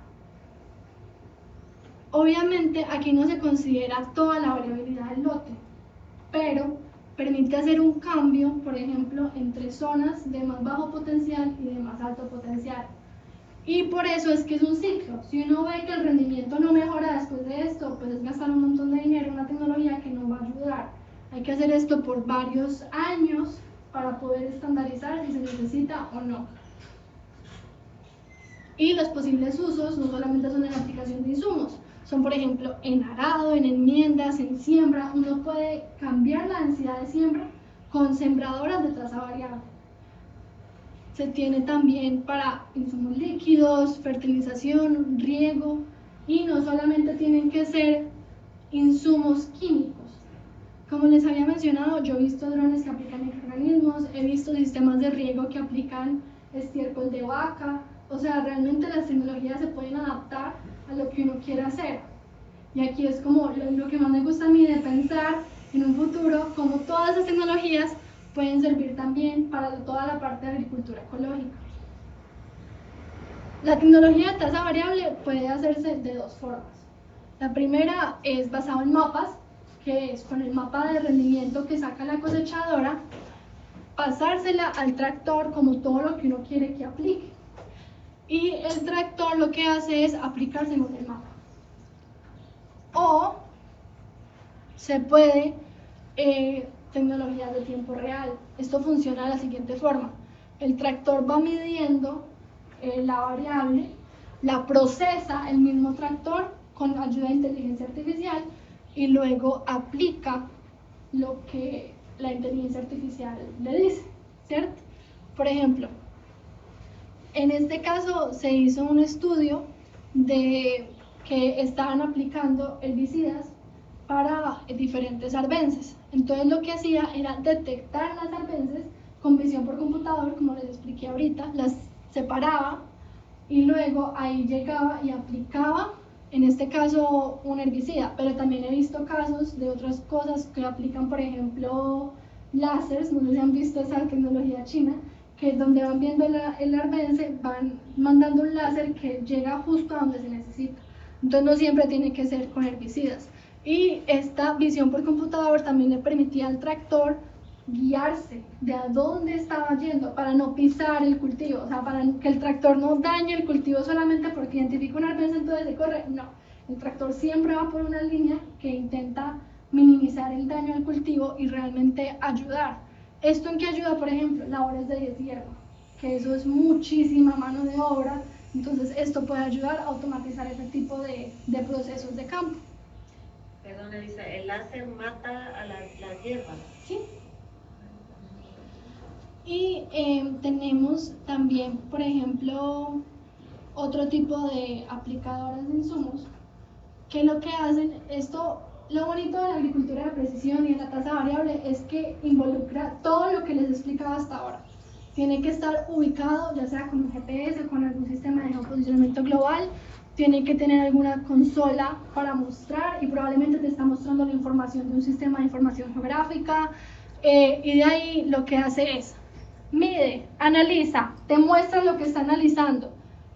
Obviamente aquí no se considera toda la variabilidad del lote, pero permite hacer un cambio, por ejemplo, entre zonas de más bajo potencial y de más alto potencial. Y por eso es que es un ciclo. Si uno ve que el rendimiento no mejora después de esto, pues es gastar un montón de dinero en una tecnología que no va a ayudar. Hay que hacer esto por varios años para poder estandarizar si se necesita o no. Y los posibles usos no solamente son en la aplicación de insumos, son por ejemplo en arado, en enmiendas, en siembra. Uno puede cambiar la densidad de siembra con sembradoras de traza variable. Se tiene también para insumos líquidos, fertilización, riego, y no solamente tienen que ser insumos químicos. Como les había mencionado, yo he visto drones que aplican microorganismos, he visto sistemas de riego que aplican estiércol de vaca. O sea, realmente las tecnologías se pueden adaptar a lo que uno quiera hacer. Y aquí es como lo que más me gusta a mí de pensar en un futuro, como todas esas tecnologías pueden servir también para toda la parte de agricultura ecológica. La tecnología de tasa variable puede hacerse de 2 formas. La primera es basada en mapas, que es con el mapa de rendimiento que saca la cosechadora, pasársela al tractor como todo lo que uno quiere que aplique. Y el tractor lo que hace es aplicar según el mapa. O se puede tecnologías de tiempo real. Esto funciona de la siguiente forma: el tractor va midiendo la variable, la procesa el mismo tractor con ayuda de inteligencia artificial y luego aplica lo que la inteligencia artificial le dice, ¿cierto? Por ejemplo, en este caso se hizo un estudio de que estaban aplicando herbicidas para diferentes arbences. Entonces lo que hacía era detectar las arbences con visión por computador, como les expliqué ahorita, las separaba y luego ahí llegaba y aplicaba, en este caso, un herbicida. Pero también he visto casos de otras cosas que aplican, por ejemplo, láseres. No sé si han visto esa tecnología china, que donde van viendo el arbence, van mandando un láser que llega justo a donde se necesita. Entonces no siempre tiene que ser con herbicidas. Y esta visión por computador también le permitía al tractor guiarse de a dónde estaba yendo para no pisar el cultivo, o sea, para que el tractor no dañe el cultivo solamente porque identifica una arbenza, entonces se corre. No, el tractor siempre va por una línea que intenta minimizar el daño al cultivo y realmente ayudar. ¿Esto en qué ayuda? Por ejemplo, labores de deshierva, que eso es muchísima mano de obra. Entonces esto puede ayudar a automatizar ese tipo de procesos de campo. Perdón, Elisa, ¿el láser mata a las hierbas? Sí. Y tenemos también, por ejemplo, otro tipo de aplicadoras de insumos que lo que hacen, lo bonito de la agricultura de precisión y de la tasa variable es que involucra todo lo que les he explicado hasta ahora. Tiene que estar ubicado, ya sea con un GPS o con algún sistema de geoposicionamiento global, tiene que tener alguna consola para mostrar y probablemente te está mostrando la información de un sistema de información geográfica, y de ahí lo que hace es mide, analiza, te muestra lo que está analizando.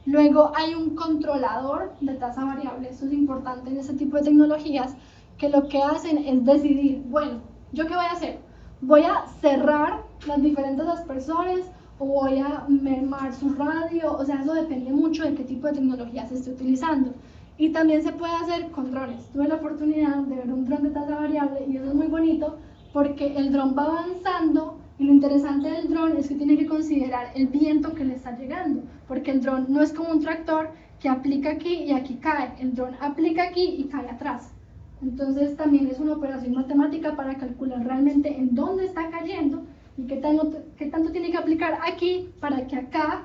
Luego hay un controlador de tasa variable. Esto es importante en este tipo de tecnologías, que lo que hacen es decidir, bueno, ¿yo qué voy a hacer? ¿Voy a cerrar las diferentes aspersores o voy a mermar su radio? O sea, eso depende mucho de qué tipo de tecnología se esté utilizando. Y también se puede hacer con drones. Tuve la oportunidad de ver un dron de tasa variable y eso es muy bonito porque el dron va avanzando. Y lo interesante del dron es que tiene que considerar el viento que le está llegando, porque el dron no es como un tractor que aplica aquí y aquí cae. El dron aplica aquí y cae atrás. Entonces también es una operación matemática para calcular realmente en dónde está cayendo y qué tanto tiene que aplicar aquí para que acá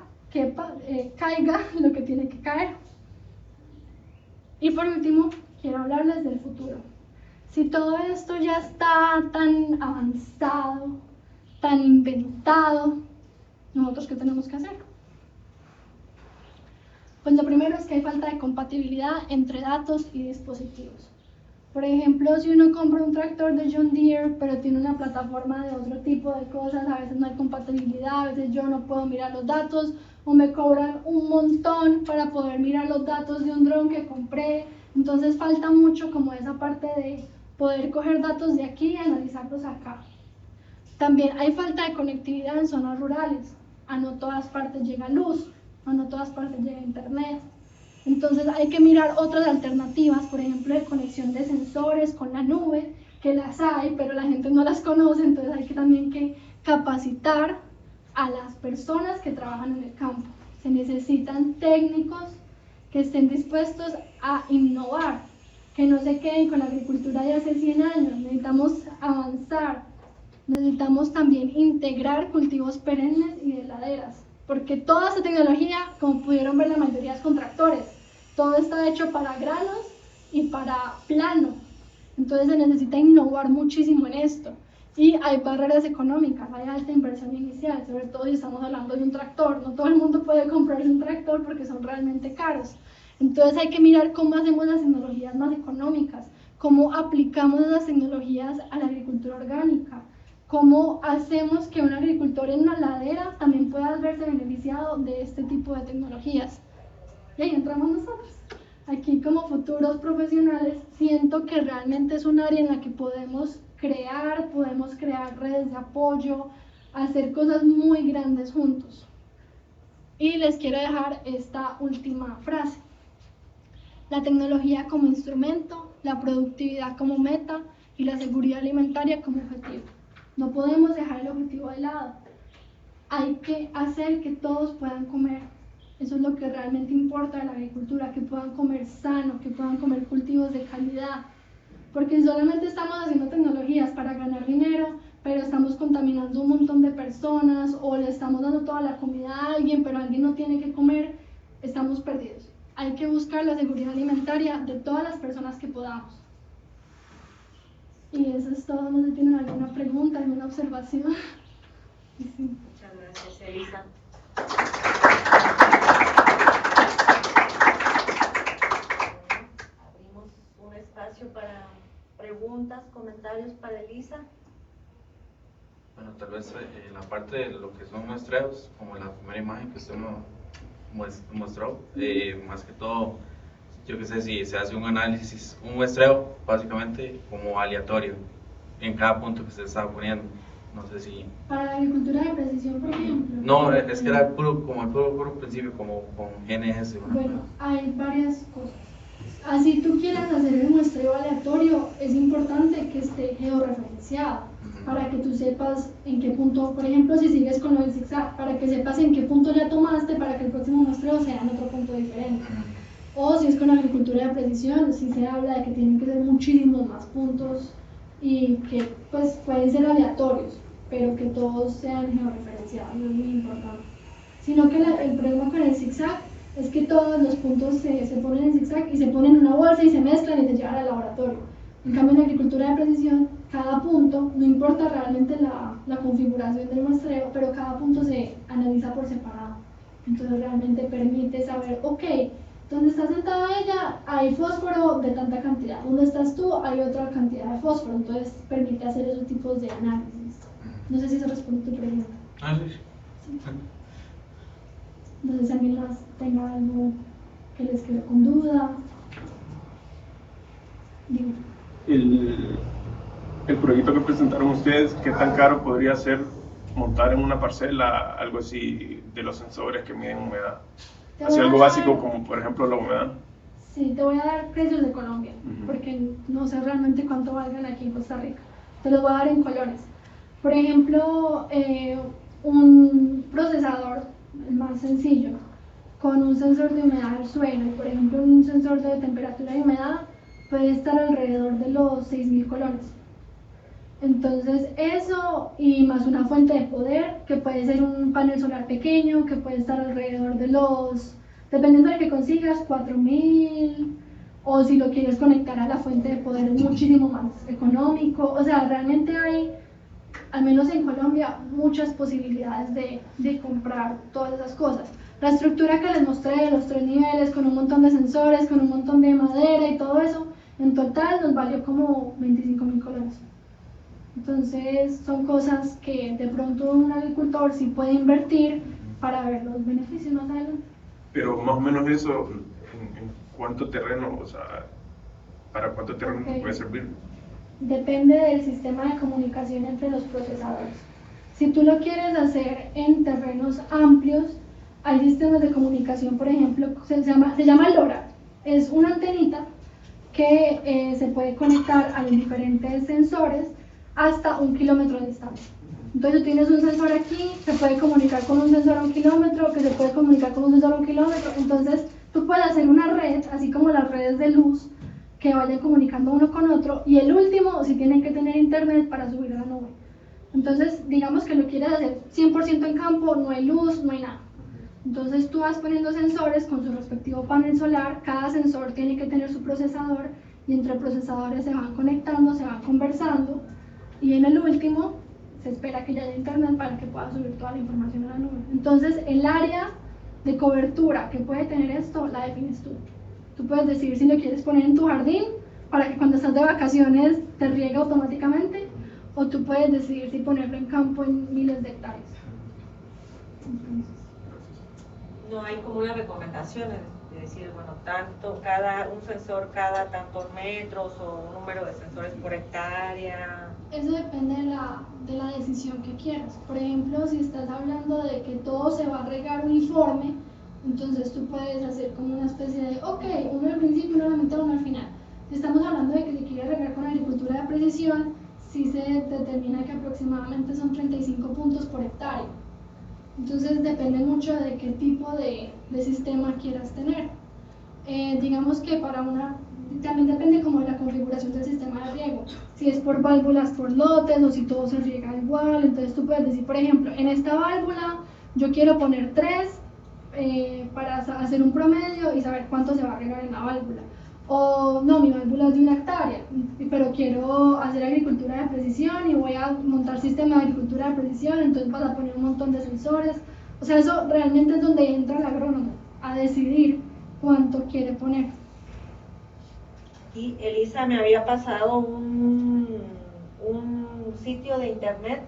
caiga lo que tiene que caer. Y por último, quiero hablarles del futuro. Si todo esto ya está tan avanzado, tan inventado, ¿nosotros qué tenemos que hacer? Pues lo primero es que hay falta de compatibilidad entre datos y dispositivos. Por ejemplo, si uno compra un tractor de John Deere, pero tiene una plataforma de otro tipo de cosas, a veces no hay compatibilidad, a veces yo no puedo mirar los datos, o me cobran un montón para poder mirar los datos de un dron que compré. Entonces falta mucho como esa parte de poder coger datos de aquí y analizarlos acá. También hay falta de conectividad en zonas rurales. A no todas partes llega luz, a no todas partes llega internet. Entonces hay que mirar otras alternativas, por ejemplo, de conexión de sensores con la nube, que las hay, pero la gente no las conoce, entonces hay que también que capacitar a las personas que trabajan en el campo. Se necesitan técnicos que estén dispuestos a innovar, que no se queden con la agricultura de hace 100 años, necesitamos avanzar, necesitamos también integrar cultivos perennes y de laderas. Porque toda esta tecnología, como pudieron ver, la mayoría es con tractores. Todo está hecho para granos y para plano. Entonces se necesita innovar muchísimo en esto. Y hay barreras económicas, hay alta inversión inicial, sobre todo si estamos hablando de un tractor. No todo el mundo puede comprarse un tractor porque son realmente caros. Entonces hay que mirar cómo hacemos las tecnologías más económicas, cómo aplicamos las tecnologías a la agricultura orgánica. ¿Cómo hacemos que un agricultor en una ladera también pueda verse beneficiado de este tipo de tecnologías? Y ahí entramos nosotros. Aquí como futuros profesionales siento que realmente es un área en la que podemos crear redes de apoyo, hacer cosas muy grandes juntos. Y les quiero dejar esta última frase. La tecnología como instrumento, la productividad como meta y la seguridad alimentaria como objetivo. No podemos dejar el objetivo de lado. Hay que hacer que todos puedan comer. Eso es lo que realmente importa de la agricultura, que puedan comer sano, que puedan comer cultivos de calidad. Porque si solamente estamos haciendo tecnologías para ganar dinero, pero estamos contaminando un montón de personas, o le estamos dando toda la comida a alguien, pero alguien no tiene que comer, estamos perdidos. Hay que buscar la seguridad alimentaria de todas las personas que podamos. Y eso es todo. No sé si tienen alguna pregunta, alguna observación. Sí. Muchas gracias, Elisa. Abrimos un espacio para preguntas, comentarios para Elisa. Bueno, tal vez la parte de lo que son muestreos, como la primera imagen que usted mostró, más que todo, yo que sé, si se hace un análisis, un muestreo básicamente como aleatorio en cada punto que usted estaba poniendo. No sé si... Para la agricultura de precisión, por ejemplo. No, es que era el puro principio, como con GNS. Bueno, hay varias cosas. Así tú quieras hacer el muestreo aleatorio, es importante que esté georreferenciado, para que tú sepas en qué punto, por ejemplo, si sigues con lo del zigzag, para que sepas en qué punto ya tomaste, para que el próximo muestreo sea en otro punto diferente. O si es con agricultura de precisión, si se habla de que tienen que ser muchísimos más puntos y que pues pueden ser aleatorios, pero que todos sean georreferenciados, eso es muy importante. Sino que el problema con el zigzag es que todos los puntos se ponen en zigzag y se ponen en una bolsa y se mezclan y se llevan al laboratorio. En cambio, en agricultura de precisión, cada punto, no importa realmente la configuración del muestreo, pero cada punto se analiza por separado. Entonces realmente permite saber, ok, donde está sentada ella hay fósforo de tanta cantidad, donde estás tú hay otra cantidad de fósforo, entonces permite hacer esos tipos de análisis. No sé si eso responde a tu pregunta. Sí. No sé si alguien más tenga algo que les quede con duda. Digo. El proyecto que presentaron ustedes, ¿qué tan caro podría ser montar en una parcela algo así de los sensores que miden humedad? Así algo básico como por ejemplo la humedad. Sí, te voy a dar precios de Colombia, porque no sé realmente cuánto valgan aquí en Costa Rica. Te los voy a dar en colores. Por ejemplo, un procesador, el más sencillo, con un sensor de humedad del suelo y por ejemplo un sensor de temperatura y humedad, puede estar alrededor de los 6.000 colones. Entonces eso, y más una fuente de poder, que puede ser un panel solar pequeño, que puede estar alrededor de los, dependiendo de que consigas, 4.000, o si lo quieres conectar a la fuente de poder es muchísimo más económico. O sea, realmente hay, al menos en Colombia, muchas posibilidades de comprar todas esas cosas. La estructura que les mostré de los 3 niveles, con un montón de sensores, con un montón de madera y todo eso, en total nos valió como 25.000 colones. Entonces son cosas que de pronto un agricultor sí puede invertir para ver los beneficios más adelante. Pero más o menos eso, ¿en cuánto terreno, o sea, para cuánto terreno puede servir? Depende del sistema de comunicación entre los procesadores. Si tú lo quieres hacer en terrenos amplios, hay sistemas de comunicación, por ejemplo, se llama LoRa. Es una antenita que se puede conectar a los diferentes sensores hasta 1 kilómetro de distancia. Entonces tú tienes un sensor aquí, se puede comunicar con un sensor a 1 kilómetro, que se puede comunicar con un sensor a 1 kilómetro. Entonces tú puedes hacer una red, así como las redes de luz, que vayan comunicando uno con otro, y el último sí tienen que tener internet para subir a la nube. Entonces digamos que lo quieres hacer 100% en campo, no hay luz, no hay nada. Entonces tú vas poniendo sensores con su respectivo panel solar, cada sensor tiene que tener su procesador, y entre procesadores se van conectando, se van conversando, y en el último se espera que ya haya internet para que pueda subir toda la información a la nube. Entonces el área de cobertura que puede tener esto la defines tú. Tú puedes decidir si lo quieres poner en tu jardín para que cuando estás de vacaciones te riegue automáticamente, o tú puedes decidir si ponerlo en campo en miles de hectáreas. No hay como una recomendación de decir, bueno, un sensor cada tantos metros o un número de sensores por hectárea. Eso depende de la decisión que quieras. Por ejemplo, si estás hablando de que todo se va a regar uniforme, entonces tú puedes hacer como una especie de, ok, uno al principio, uno a la mitad, uno al final. Si estamos hablando de que se quiere regar con agricultura de precisión, sí se determina que aproximadamente son 35 puntos por hectárea. Entonces depende mucho de qué tipo de sistema quieras tener. Digamos que también depende como de la configuración del sistema de riego. Si es por válvulas por lotes o si todo se riega igual, entonces tú puedes decir, por ejemplo, en esta válvula yo quiero poner 3 para hacer un promedio y saber cuánto se va a regar en la válvula. O no, mi válvula es de 1 hectárea, pero quiero hacer agricultura de precisión y voy a montar sistema de agricultura de precisión, entonces vas a poner un montón de sensores. O sea, eso realmente es donde entra el agrónomo, a decidir cuánto quiere poner. Y Elisa me había pasado un sitio de internet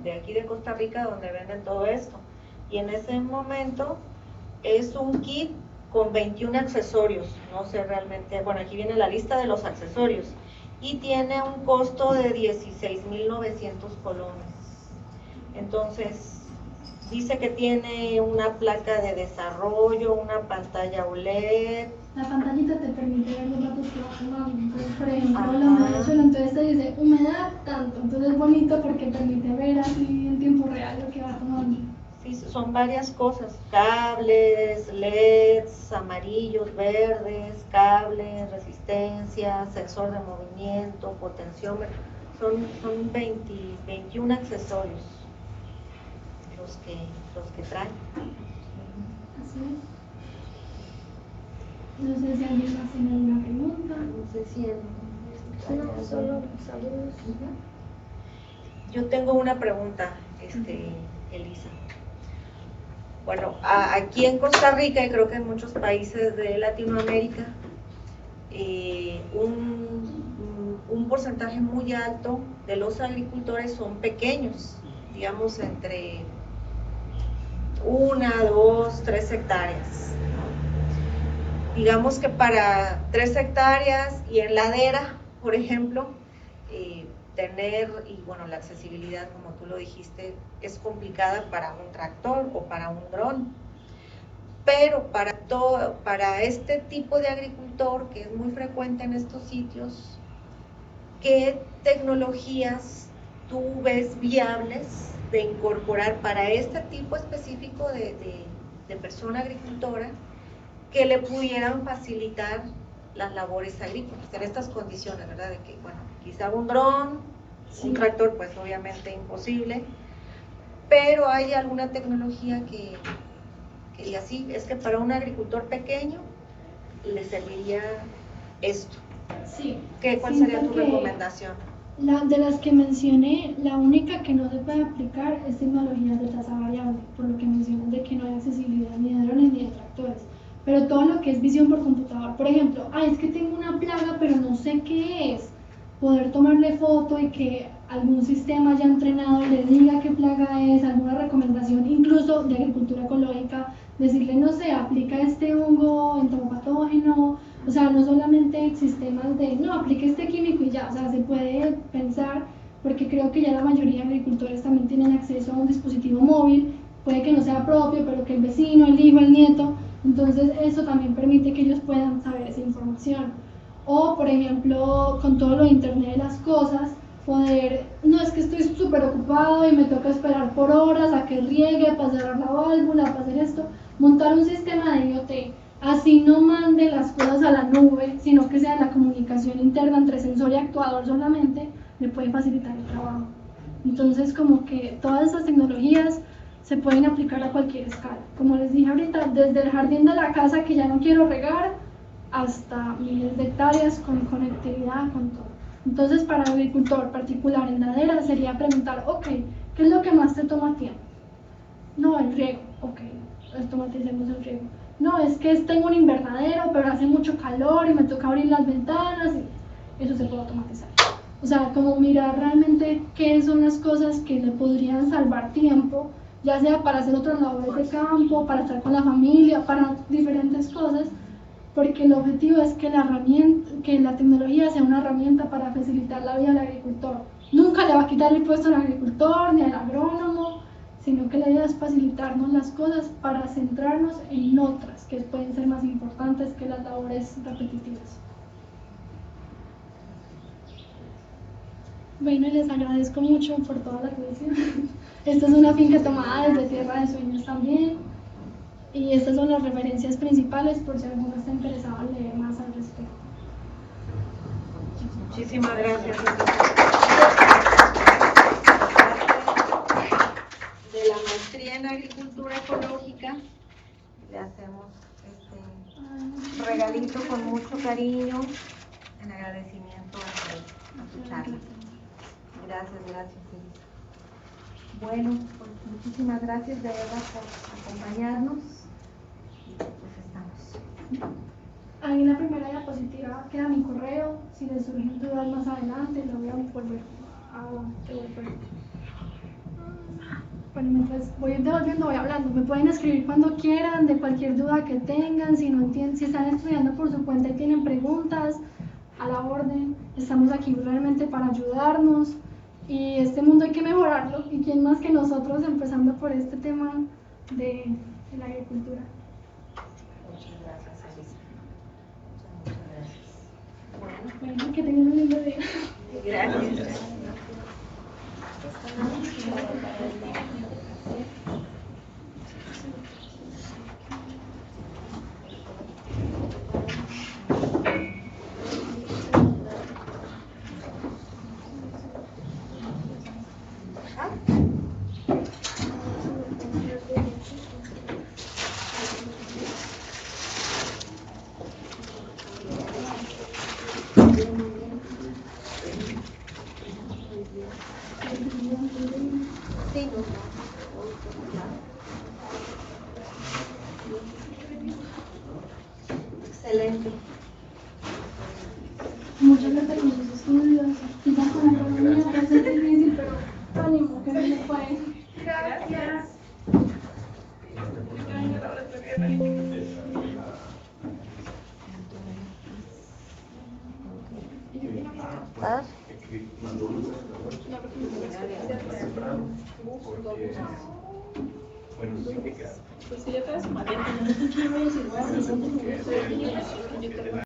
de aquí de Costa Rica donde venden todo esto. Y en ese momento es un kit con 21 accesorios, no sé realmente, bueno, aquí viene la lista de los accesorios, y tiene un costo de 16.900 colones. Entonces, dice que tiene una placa de desarrollo, una pantalla OLED. La pantallita te permite ver los datos que vas tomando. Entonces, por ejemplo, la humedad del suelo, entonces te dice humedad tanto, entonces es bonito porque permite ver así en tiempo real lo que va tomando. Sí, son varias cosas, cables, LEDs, amarillos, verdes, cables, resistencia, sensor de movimiento, potenciómetro, son 21 accesorios los que traen. Así es. No sé si alguien más tiene alguna pregunta. No sé si No, solo saludos. Yo tengo una pregunta, Elisa. Bueno, aquí en Costa Rica y creo que en muchos países de Latinoamérica, un porcentaje muy alto de los agricultores son pequeños, digamos entre 1, 2, 3 hectáreas. Digamos que para 3 hectáreas y en ladera, por ejemplo, tener, y bueno, la accesibilidad, como tú lo dijiste, es complicada para un tractor o para un dron, pero para este tipo de agricultor, que es muy frecuente en estos sitios, ¿qué tecnologías tú ves viables de incorporar para este tipo específico de persona agricultora que le pudieran facilitar las labores agrícolas en estas condiciones, ¿verdad? De que, bueno, quizá un dron, un tractor, pues obviamente imposible, pero hay alguna tecnología que diga, sí, es que para un agricultor pequeño le serviría esto. Sí. ¿Cuál Sí, sería tu porque recomendación? de las que mencioné, la única que no se puede aplicar es tecnologías de tasa variable, por lo que mencionas de que no hay accesibilidad ni de drones ni de tractores. Pero todo lo que es visión por computador, por ejemplo, es que tengo una plaga pero no sé qué es, poder tomarle foto y que algún sistema ya entrenado le diga qué plaga es, alguna recomendación, incluso de agricultura ecológica, decirle, no sé, aplica este hongo entomopatógeno, o sea, no solamente sistemas de, no, aplique este químico y ya, o sea, se puede pensar, porque creo que ya la mayoría de agricultores también tienen acceso a un dispositivo móvil, puede que no sea propio, pero que el vecino, el hijo, el nieto, entonces eso también permite que ellos puedan saber esa información. O, por ejemplo, con todo lo de Internet de las cosas, poder, no, es que estoy súper ocupado y me toca esperar por horas a que riegue, para cerrar la válvula, para hacer esto, montar un sistema de IoT, así no mande las cosas a la nube, sino que sea la comunicación interna entre sensor y actuador solamente, le puede facilitar el trabajo. Entonces, como que todas esas tecnologías se pueden aplicar a cualquier escala. Como les dije ahorita, desde el jardín de la casa que ya no quiero regar, hasta miles de hectáreas con conectividad, con todo. Entonces, para el agricultor particular en ladera sería preguntar, ok, ¿qué es lo que más te toma tiempo? No, el riego, ok, automaticemos el riego. No, es que tengo un invernadero, pero hace mucho calor y me toca abrir las ventanas, y eso se puede automatizar. O sea, como mirar realmente qué son las cosas que le podrían salvar tiempo, ya sea para hacer otras labores de campo, para estar con la familia, para diferentes cosas, porque el objetivo es que la tecnología sea una herramienta para facilitar la vida del agricultor. Nunca le va a quitar el puesto al agricultor ni al agrónomo, sino que la idea es facilitarnos las cosas para centrarnos en otras que pueden ser más importantes que las labores repetitivas. Bueno, y les agradezco mucho por toda la atención. Esta es una finca tomada desde Tierra de Sueños también. Y estas son las referencias principales por si alguno está interesado en leer más al respecto. Muchísimas gracias. De la maestría en agricultura ecológica, le hacemos este regalito con mucho cariño en agradecimiento a tu charla. Gracias, Elisa. Bueno, pues muchísimas gracias de verdad por acompañarnos. Pues estamos. Ahí en la primera diapositiva queda mi correo. Si les surgen dudas más adelante, lo voy a volver a devolver. Bueno, mientras voy devolviendo, voy hablando. Me pueden escribir cuando quieran, de cualquier duda que tengan. Si no entienden, si están estudiando por su cuenta y tienen preguntas, a la orden. Estamos aquí realmente para ayudarnos. Y este mundo hay que mejorarlo. ¿Y quién más que nosotros, empezando por este tema de la agricultura? Muchas gracias, Elisa. Muchas gracias. Bueno, que tengan un lindo día. Gracias. Sí, excelente. Muchas gracias por sus estudios. Quizás con la economía puede ser difícil, pero ánimo, que no se puede. Gracias. ¿Estás? Pues sí, ya te vas a